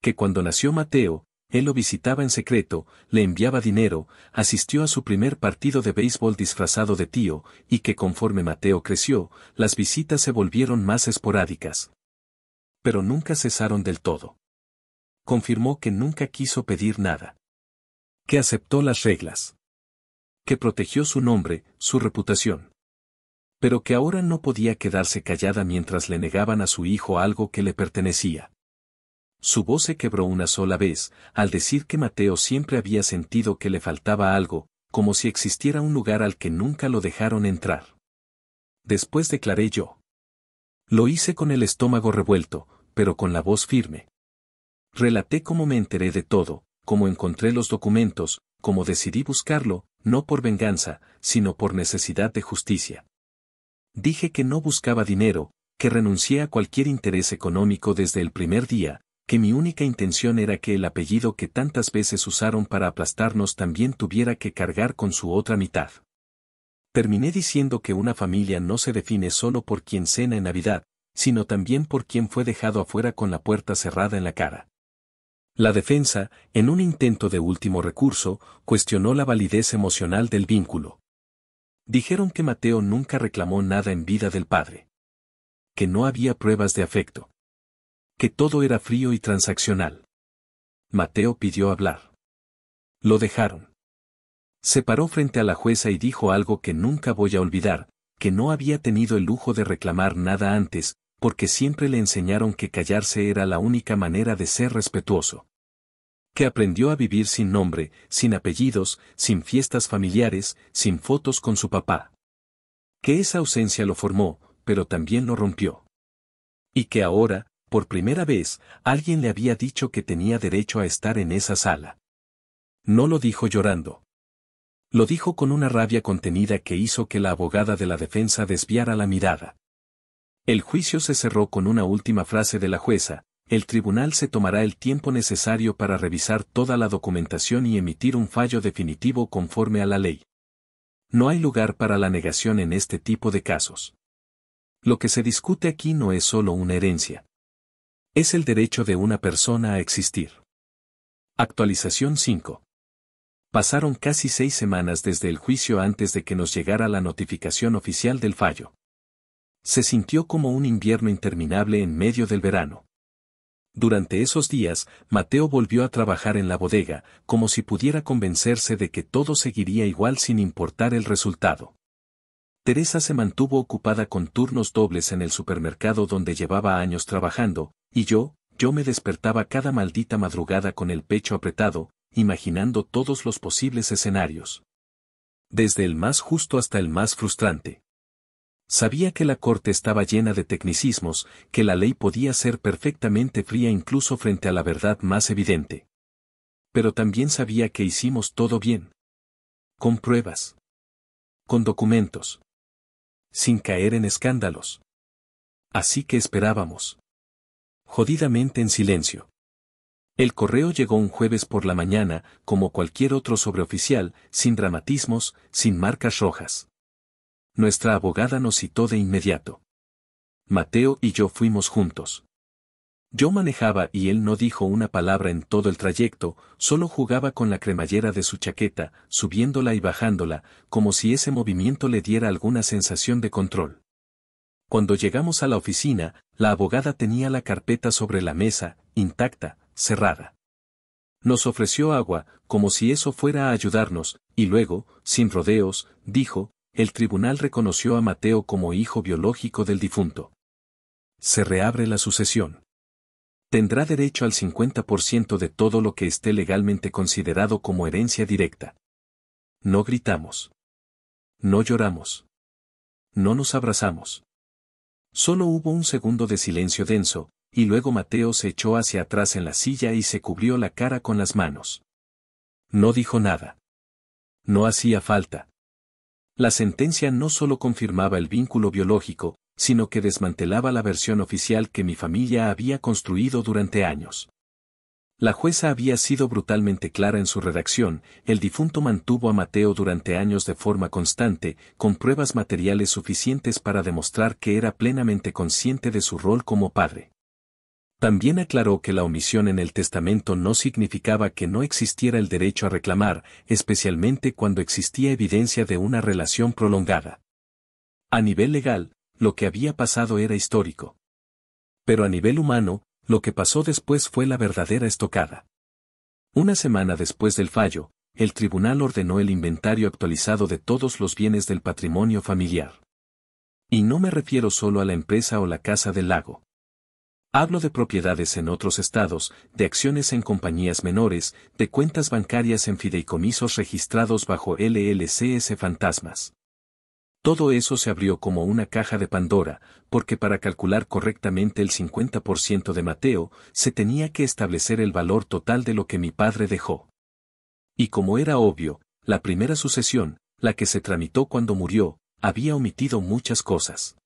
Que cuando nació Mateo, él lo visitaba en secreto, le enviaba dinero, asistió a su primer partido de béisbol disfrazado de tío, y que conforme Mateo creció, las visitas se volvieron más esporádicas. Pero nunca cesaron del todo. Confirmó que nunca quiso pedir nada. Que aceptó las reglas. Que protegió su nombre, su reputación. Pero que ahora no podía quedarse callada mientras le negaban a su hijo algo que le pertenecía. Su voz se quebró una sola vez, al decir que Mateo siempre había sentido que le faltaba algo, como si existiera un lugar al que nunca lo dejaron entrar. Después declaré yo. Lo hice con el estómago revuelto, pero con la voz firme. Relaté cómo me enteré de todo, cómo encontré los documentos, cómo decidí buscarlo, no por venganza, sino por necesidad de justicia. Dije que no buscaba dinero, que renuncié a cualquier interés económico desde el primer día, que mi única intención era que el apellido que tantas veces usaron para aplastarnos también tuviera que cargar con su otra mitad. Terminé diciendo que una familia no se define solo por quien cena en Navidad, sino también por quien fue dejado afuera con la puerta cerrada en la cara. La defensa, en un intento de último recurso, cuestionó la validez emocional del vínculo. Dijeron que Mateo nunca reclamó nada en vida del padre. Que no había pruebas de afecto. Que todo era frío y transaccional. Mateo pidió hablar. Lo dejaron. Se paró frente a la jueza y dijo algo que nunca voy a olvidar, que no había tenido el lujo de reclamar nada antes, porque siempre le enseñaron que callarse era la única manera de ser respetuoso. Que aprendió a vivir sin nombre, sin apellidos, sin fiestas familiares, sin fotos con su papá. Que esa ausencia lo formó, pero también lo rompió. Y que ahora, por primera vez, alguien le había dicho que tenía derecho a estar en esa sala. No lo dijo llorando. Lo dijo con una rabia contenida que hizo que la abogada de la defensa desviara la mirada. El juicio se cerró con una última frase de la jueza: el tribunal se tomará el tiempo necesario para revisar toda la documentación y emitir un fallo definitivo conforme a la ley. No hay lugar para la negación en este tipo de casos. Lo que se discute aquí no es solo una herencia. Es el derecho de una persona a existir. Actualización 5. Pasaron casi 6 semanas desde el juicio antes de que nos llegara la notificación oficial del fallo. Se sintió como un invierno interminable en medio del verano. Durante esos días, Mateo volvió a trabajar en la bodega, como si pudiera convencerse de que todo seguiría igual sin importar el resultado. Teresa se mantuvo ocupada con turnos dobles en el supermercado donde llevaba años trabajando, y yo me despertaba cada maldita madrugada con el pecho apretado, imaginando todos los posibles escenarios. Desde el más justo hasta el más frustrante. Sabía que la corte estaba llena de tecnicismos, que la ley podía ser perfectamente fría incluso frente a la verdad más evidente. Pero también sabía que hicimos todo bien. Con pruebas. Con documentos. Sin caer en escándalos. Así que esperábamos. Jodidamente en silencio. El correo llegó un jueves por la mañana, como cualquier otro sobreoficial, sin dramatismos, sin marcas rojas. Nuestra abogada nos citó de inmediato. Mateo y yo fuimos juntos. Yo manejaba y él no dijo una palabra en todo el trayecto, solo jugaba con la cremallera de su chaqueta, subiéndola y bajándola, como si ese movimiento le diera alguna sensación de control. Cuando llegamos a la oficina, la abogada tenía la carpeta sobre la mesa, intacta, cerrada. Nos ofreció agua, como si eso fuera a ayudarnos, y luego, sin rodeos, dijo: el tribunal reconoció a Mateo como hijo biológico del difunto. Se reabre la sucesión. Tendrá derecho al 50% de todo lo que esté legalmente considerado como herencia directa. No gritamos. No lloramos. No nos abrazamos. Solo hubo un segundo de silencio denso, y luego Mateo se echó hacia atrás en la silla y se cubrió la cara con las manos. No dijo nada. No hacía falta. La sentencia no solo confirmaba el vínculo biológico, sino que desmantelaba la versión oficial que mi familia había construido durante años. La jueza había sido brutalmente clara en su redacción: el difunto mantuvo a Mateo durante años de forma constante, con pruebas materiales suficientes para demostrar que era plenamente consciente de su rol como padre. También aclaró que la omisión en el testamento no significaba que no existiera el derecho a reclamar, especialmente cuando existía evidencia de una relación prolongada. A nivel legal, lo que había pasado era histórico. Pero a nivel humano, lo que pasó después fue la verdadera estocada. Una semana después del fallo, el tribunal ordenó el inventario actualizado de todos los bienes del patrimonio familiar. Y no me refiero solo a la empresa o la casa del lago. Hablo de propiedades en otros estados, de acciones en compañías menores, de cuentas bancarias en fideicomisos registrados bajo LLCs fantasmas. Todo eso se abrió como una caja de Pandora, porque para calcular correctamente el 50% de Mateo, se tenía que establecer el valor total de lo que mi padre dejó. Y como era obvio, la primera sucesión, la que se tramitó cuando murió, había omitido muchas cosas.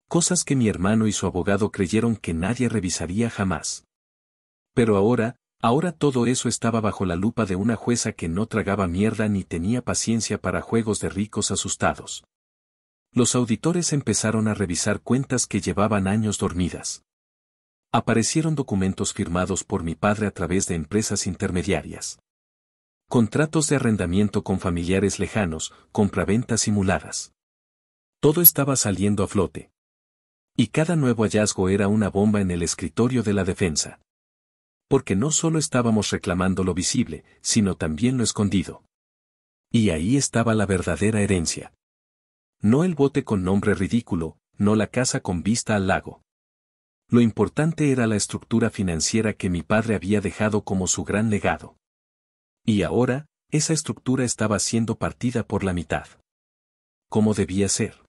Cosas que mi hermano y su abogado creyeron que nadie revisaría jamás. Pero ahora todo eso estaba bajo la lupa de una jueza que no tragaba mierda ni tenía paciencia para juegos de ricos asustados. Los auditores empezaron a revisar cuentas que llevaban años dormidas. Aparecieron documentos firmados por mi padre a través de empresas intermediarias. Contratos de arrendamiento con familiares lejanos, compraventas simuladas. Todo estaba saliendo a flote. Y cada nuevo hallazgo era una bomba en el escritorio de la defensa. Porque no solo estábamos reclamando lo visible, sino también lo escondido. Y ahí estaba la verdadera herencia. No el bote con nombre ridículo, no la casa con vista al lago. Lo importante era la estructura financiera que mi padre había dejado como su gran legado. Y ahora, esa estructura estaba siendo partida por la mitad. ¿Cómo debía ser?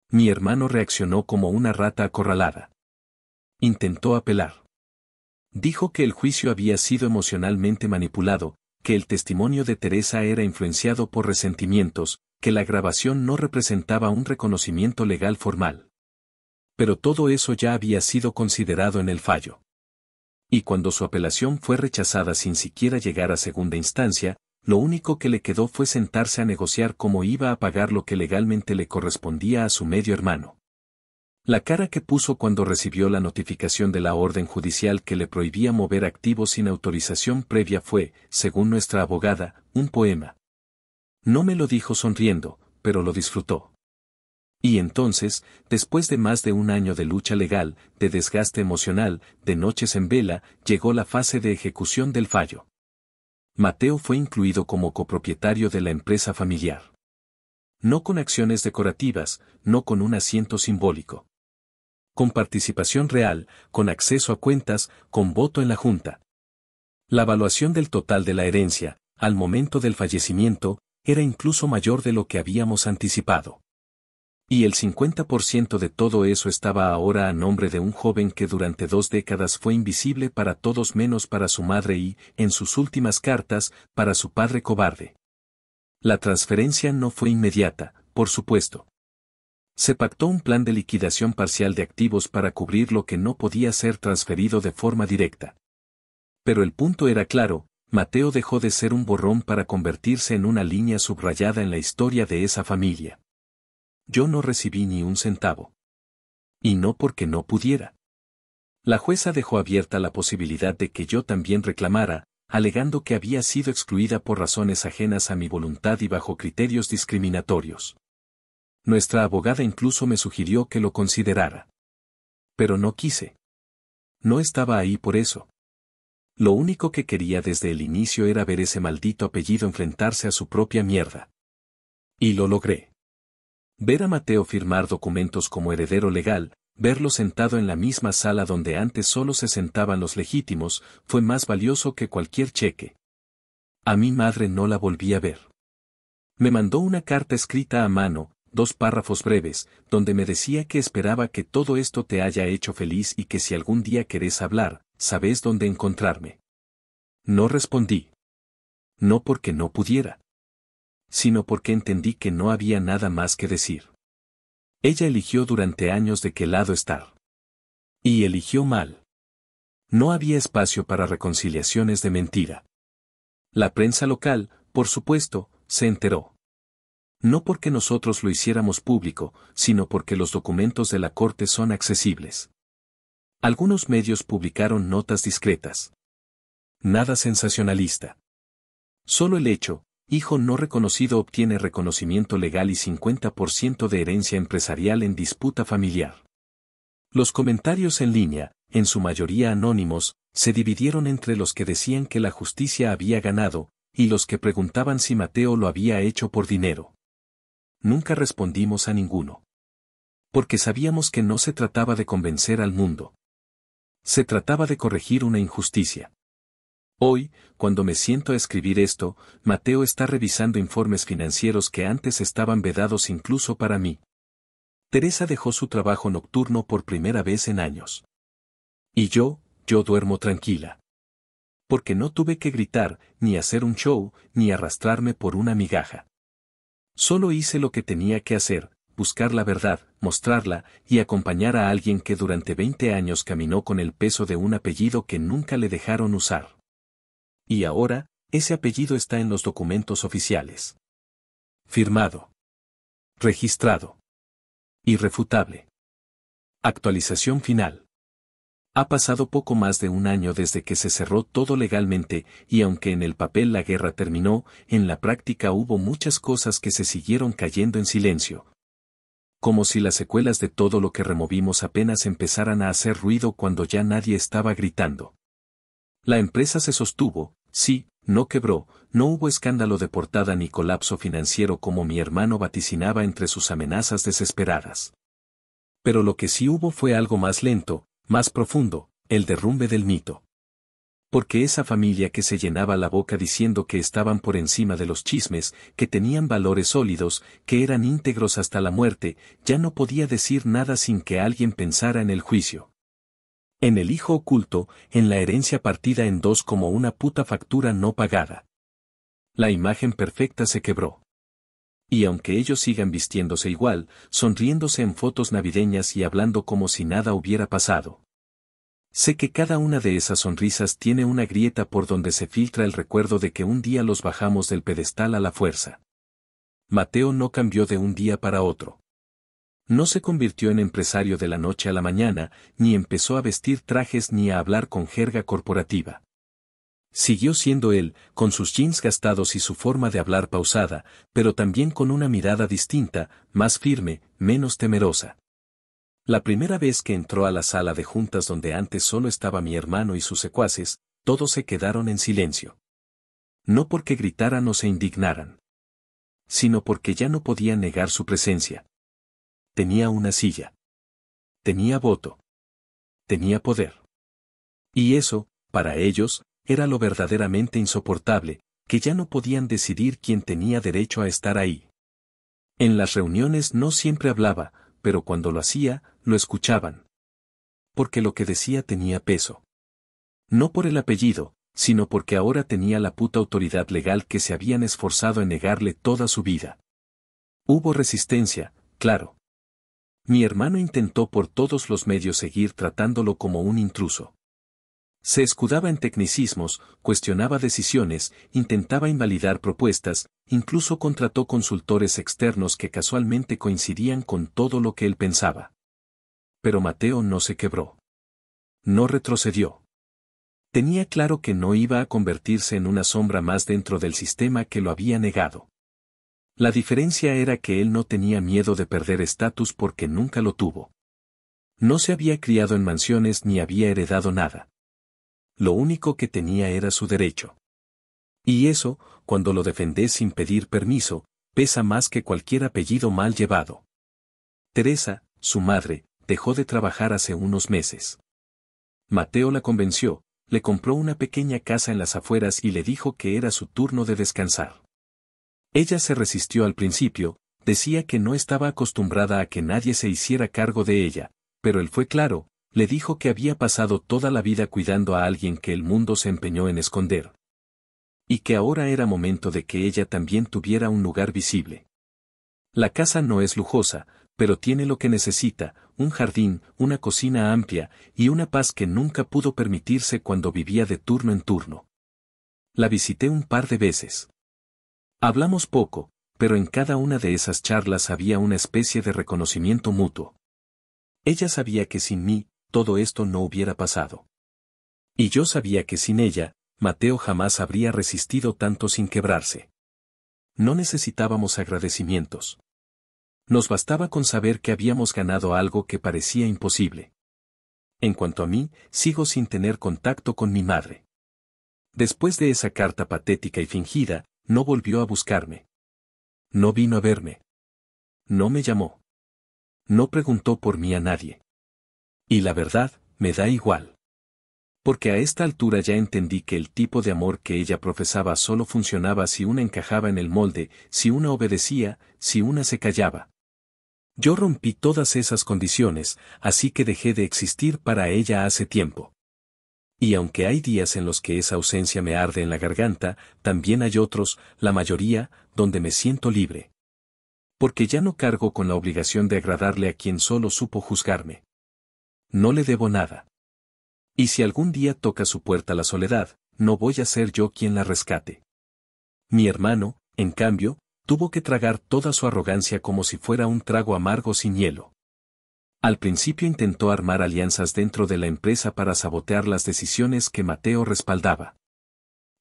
Mi hermano reaccionó como una rata acorralada. Intentó apelar. Dijo que el juicio había sido emocionalmente manipulado, que el testimonio de Teresa era influenciado por resentimientos, que la grabación no representaba un reconocimiento legal formal. Pero todo eso ya había sido considerado en el fallo. Y cuando su apelación fue rechazada sin siquiera llegar a segunda instancia, lo único que le quedó fue sentarse a negociar cómo iba a pagar lo que legalmente le correspondía a su medio hermano. La cara que puso cuando recibió la notificación de la orden judicial que le prohibía mover activos sin autorización previa fue, según nuestra abogada, un poema. No me lo dijo sonriendo, pero lo disfrutó. Y entonces, después de más de un año de lucha legal, de desgaste emocional, de noches en vela, llegó la fase de ejecución del fallo. Mateo fue incluido como copropietario de la empresa familiar. No con acciones decorativas, no con un asiento simbólico. Con participación real, con acceso a cuentas, con voto en la junta. La evaluación del total de la herencia, al momento del fallecimiento, era incluso mayor de lo que habíamos anticipado. Y el 50% de todo eso estaba ahora a nombre de un joven que durante 2 décadas fue invisible para todos menos para su madre y, en sus últimas cartas, para su padre cobarde. La transferencia no fue inmediata, por supuesto. Se pactó un plan de liquidación parcial de activos para cubrir lo que no podía ser transferido de forma directa. Pero el punto era claro: Mateo dejó de ser un borrón para convertirse en una línea subrayada en la historia de esa familia. Yo no recibí ni un centavo. Y no porque no pudiera. La jueza dejó abierta la posibilidad de que yo también reclamara, alegando que había sido excluida por razones ajenas a mi voluntad y bajo criterios discriminatorios. Nuestra abogada incluso me sugirió que lo considerara. Pero no quise. No estaba ahí por eso. Lo único que quería desde el inicio era ver ese maldito apellido enfrentarse a su propia mierda. Y lo logré. Ver a Mateo firmar documentos como heredero legal, Verlo sentado en la misma sala donde antes solo se sentaban los legítimos, fue más valioso que cualquier cheque. A mi madre no la volví a ver. Me mandó una carta escrita a mano, 2 párrafos breves, donde me decía que esperaba que todo esto te haya hecho feliz y que si algún día querés hablar, sabés dónde encontrarme. No respondí. No porque no pudiera, sino porque entendí que no había nada más que decir. Ella eligió durante años de qué lado estar. Y eligió mal. No había espacio para reconciliaciones de mentira. La prensa local, por supuesto, se enteró. No porque nosotros lo hiciéramos público, sino porque los documentos de la corte son accesibles. Algunos medios publicaron notas discretas. Nada sensacionalista. Solo el hecho, hijo no reconocido obtiene reconocimiento legal y 50% de herencia empresarial en disputa familiar. Los comentarios en línea, en su mayoría anónimos, se dividieron entre los que decían que la justicia había ganado, y los que preguntaban si Mateo lo había hecho por dinero. Nunca respondimos a ninguno. Porque sabíamos que no se trataba de convencer al mundo. Se trataba de corregir una injusticia. Hoy, cuando me siento a escribir esto, Mateo está revisando informes financieros que antes estaban vedados incluso para mí. Teresa dejó su trabajo nocturno por primera vez en años. Y yo duermo tranquila. Porque no tuve que gritar, ni hacer un show, ni arrastrarme por una migaja. Solo hice lo que tenía que hacer, buscar la verdad, mostrarla, y acompañar a alguien que durante 20 años caminó con el peso de un apellido que nunca le dejaron usar. Y ahora, ese apellido está en los documentos oficiales. Firmado. Registrado. Irrefutable. Actualización final. Ha pasado poco más de un año desde que se cerró todo legalmente, y aunque en el papel la guerra terminó, en la práctica hubo muchas cosas que se siguieron cayendo en silencio. Como si las secuelas de todo lo que removimos apenas empezaran a hacer ruido cuando ya nadie estaba gritando. La empresa se sostuvo, sí, no quebró, no hubo escándalo de portada ni colapso financiero como mi hermano vaticinaba entre sus amenazas desesperadas. Pero lo que sí hubo fue algo más lento, más profundo, el derrumbe del mito. Porque esa familia que se llenaba la boca diciendo que estaban por encima de los chismes, que tenían valores sólidos, que eran íntegros hasta la muerte, ya no podía decir nada sin que alguien pensara en el juicio. En el hijo oculto, en la herencia partida en dos como una puta factura no pagada. La imagen perfecta se quebró. Y aunque ellos sigan vistiéndose igual, sonriéndose en fotos navideñas y hablando como si nada hubiera pasado. Sé que cada una de esas sonrisas tiene una grieta por donde se filtra el recuerdo de que un día los bajamos del pedestal a la fuerza. Mateo no cambió de un día para otro. No se convirtió en empresario de la noche a la mañana, ni empezó a vestir trajes ni a hablar con jerga corporativa. Siguió siendo él, con sus jeans gastados y su forma de hablar pausada, pero también con una mirada distinta, más firme, menos temerosa. La primera vez que entró a la sala de juntas donde antes solo estaba mi hermano y sus secuaces, todos se quedaron en silencio. No porque gritaran o se indignaran, sino porque ya no podían negar su presencia. Tenía una silla. Tenía voto. Tenía poder. Y eso, para ellos, era lo verdaderamente insoportable, que ya no podían decidir quién tenía derecho a estar ahí. En las reuniones no siempre hablaba, pero cuando lo hacía, lo escuchaban. Porque lo que decía tenía peso. No por el apellido, sino porque ahora tenía la puta autoridad legal que se habían esforzado en negarle toda su vida. Hubo resistencia, claro. Mi hermano intentó por todos los medios seguir tratándolo como un intruso. Se escudaba en tecnicismos, cuestionaba decisiones, intentaba invalidar propuestas, incluso contrató consultores externos que casualmente coincidían con todo lo que él pensaba. Pero Mateo no se quebró. No retrocedió. Tenía claro que no iba a convertirse en una sombra más dentro del sistema que lo había negado. La diferencia era que él no tenía miedo de perder estatus porque nunca lo tuvo. No se había criado en mansiones ni había heredado nada. Lo único que tenía era su derecho. Y eso, cuando lo defendés sin pedir permiso, pesa más que cualquier apellido mal llevado. Teresa, su madre, dejó de trabajar hace unos meses. Mateo la convenció, le compró una pequeña casa en las afueras y le dijo que era su turno de descansar. Ella se resistió al principio, decía que no estaba acostumbrada a que nadie se hiciera cargo de ella, pero él fue claro, le dijo que había pasado toda la vida cuidando a alguien que el mundo se empeñó en esconder. Y que ahora era momento de que ella también tuviera un lugar visible. La casa no es lujosa, pero tiene lo que necesita, un jardín, una cocina amplia, y una paz que nunca pudo permitirse cuando vivía de turno en turno. La visité un par de veces. Hablamos poco, pero en cada una de esas charlas había una especie de reconocimiento mutuo. Ella sabía que sin mí, todo esto no hubiera pasado. Y yo sabía que sin ella, Mateo jamás habría resistido tanto sin quebrarse. No necesitábamos agradecimientos. Nos bastaba con saber que habíamos ganado algo que parecía imposible. En cuanto a mí, sigo sin tener contacto con mi madre. Después de esa carta patética y fingida, no volvió a buscarme. No vino a verme. No me llamó. No preguntó por mí a nadie. Y la verdad, me da igual. Porque a esta altura ya entendí que el tipo de amor que ella profesaba solo funcionaba si una encajaba en el molde, si una obedecía, si una se callaba. Yo rompí todas esas condiciones, así que dejé de existir para ella hace tiempo. Y aunque hay días en los que esa ausencia me arde en la garganta, también hay otros, la mayoría, donde me siento libre. Porque ya no cargo con la obligación de agradarle a quien solo supo juzgarme. No le debo nada. Y si algún día toca su puerta la soledad, no voy a ser yo quien la rescate. Mi hermano, en cambio, tuvo que tragar toda su arrogancia como si fuera un trago amargo sin hielo. Al principio intentó armar alianzas dentro de la empresa para sabotear las decisiones que Mateo respaldaba.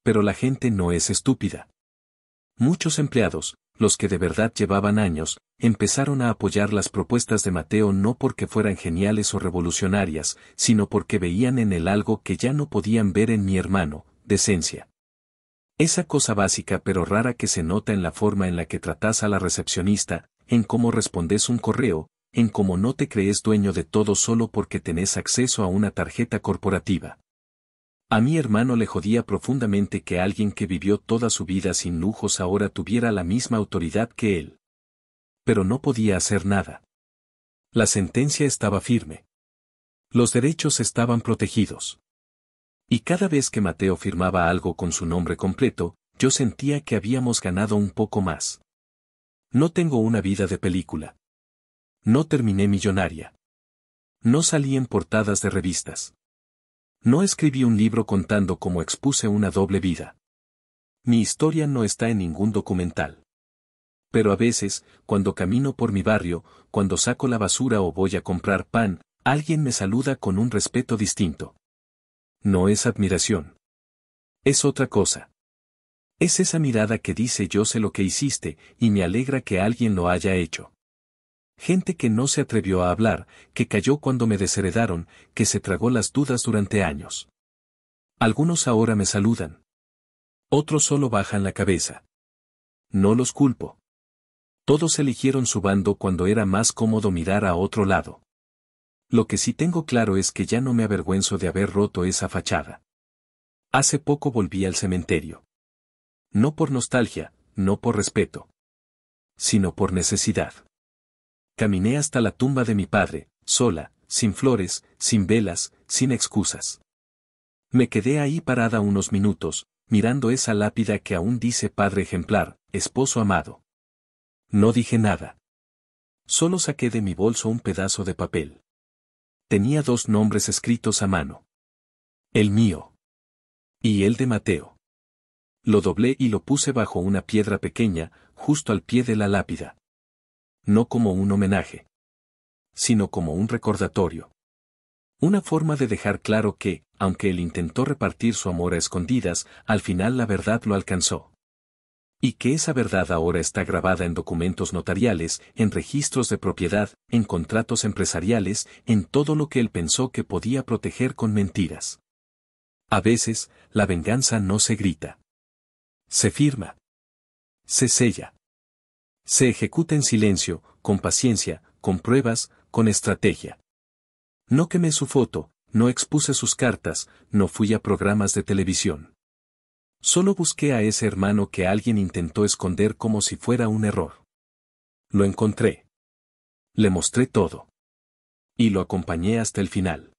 Pero la gente no es estúpida. Muchos empleados, los que de verdad llevaban años, empezaron a apoyar las propuestas de Mateo no porque fueran geniales o revolucionarias, sino porque veían en él algo que ya no podían ver en mi hermano, decencia. Esa cosa básica pero rara que se nota en la forma en la que tratas a la recepcionista, en cómo respondes un correo, en cómo no te crees dueño de todo solo porque tenés acceso a una tarjeta corporativa. A mi hermano le jodía profundamente que alguien que vivió toda su vida sin lujos ahora tuviera la misma autoridad que él. Pero no podía hacer nada. La sentencia estaba firme. Los derechos estaban protegidos. Y cada vez que Mateo firmaba algo con su nombre completo, yo sentía que habíamos ganado un poco más. No tengo una vida de película. No terminé millonaria. No salí en portadas de revistas. No escribí un libro contando cómo expuse una doble vida. Mi historia no está en ningún documental. Pero a veces, cuando camino por mi barrio, cuando saco la basura o voy a comprar pan, alguien me saluda con un respeto distinto. No es admiración. Es otra cosa. Es esa mirada que dice yo sé lo que hiciste, y me alegra que alguien lo haya hecho. Gente que no se atrevió a hablar, que cayó cuando me desheredaron, que se tragó las dudas durante años. Algunos ahora me saludan. Otros solo bajan la cabeza. No los culpo. Todos eligieron su bando cuando era más cómodo mirar a otro lado. Lo que sí tengo claro es que ya no me avergüenzo de haber roto esa fachada. Hace poco volví al cementerio. No por nostalgia, no por respeto. Sino por necesidad. Caminé hasta la tumba de mi padre, sola, sin flores, sin velas, sin excusas. Me quedé ahí parada unos minutos, mirando esa lápida que aún dice padre ejemplar, esposo amado. No dije nada. Solo saqué de mi bolso un pedazo de papel. Tenía 2 nombres escritos a mano. El mío. Y el de Mateo. Lo doblé y lo puse bajo una piedra pequeña, justo al pie de la lápida. No como un homenaje. Sino como un recordatorio. Una forma de dejar claro que, aunque él intentó repartir su amor a escondidas, al final la verdad lo alcanzó. Y que esa verdad ahora está grabada en documentos notariales, en registros de propiedad, en contratos empresariales, en todo lo que él pensó que podía proteger con mentiras. A veces, la venganza no se grita. Se firma. Se sella. Se ejecuta en silencio, con paciencia, con pruebas, con estrategia. No quemé su foto, no expuse sus cartas, no fui a programas de televisión. Solo busqué a ese hermano que alguien intentó esconder como si fuera un error. Lo encontré. Le mostré todo. Y lo acompañé hasta el final.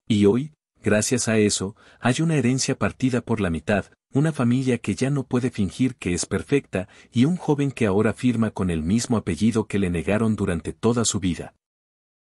Y hoy, gracias a eso, hay una herencia partida por la mitad, una familia que ya no puede fingir que es perfecta, y un joven que ahora firma con el mismo apellido que le negaron durante toda su vida.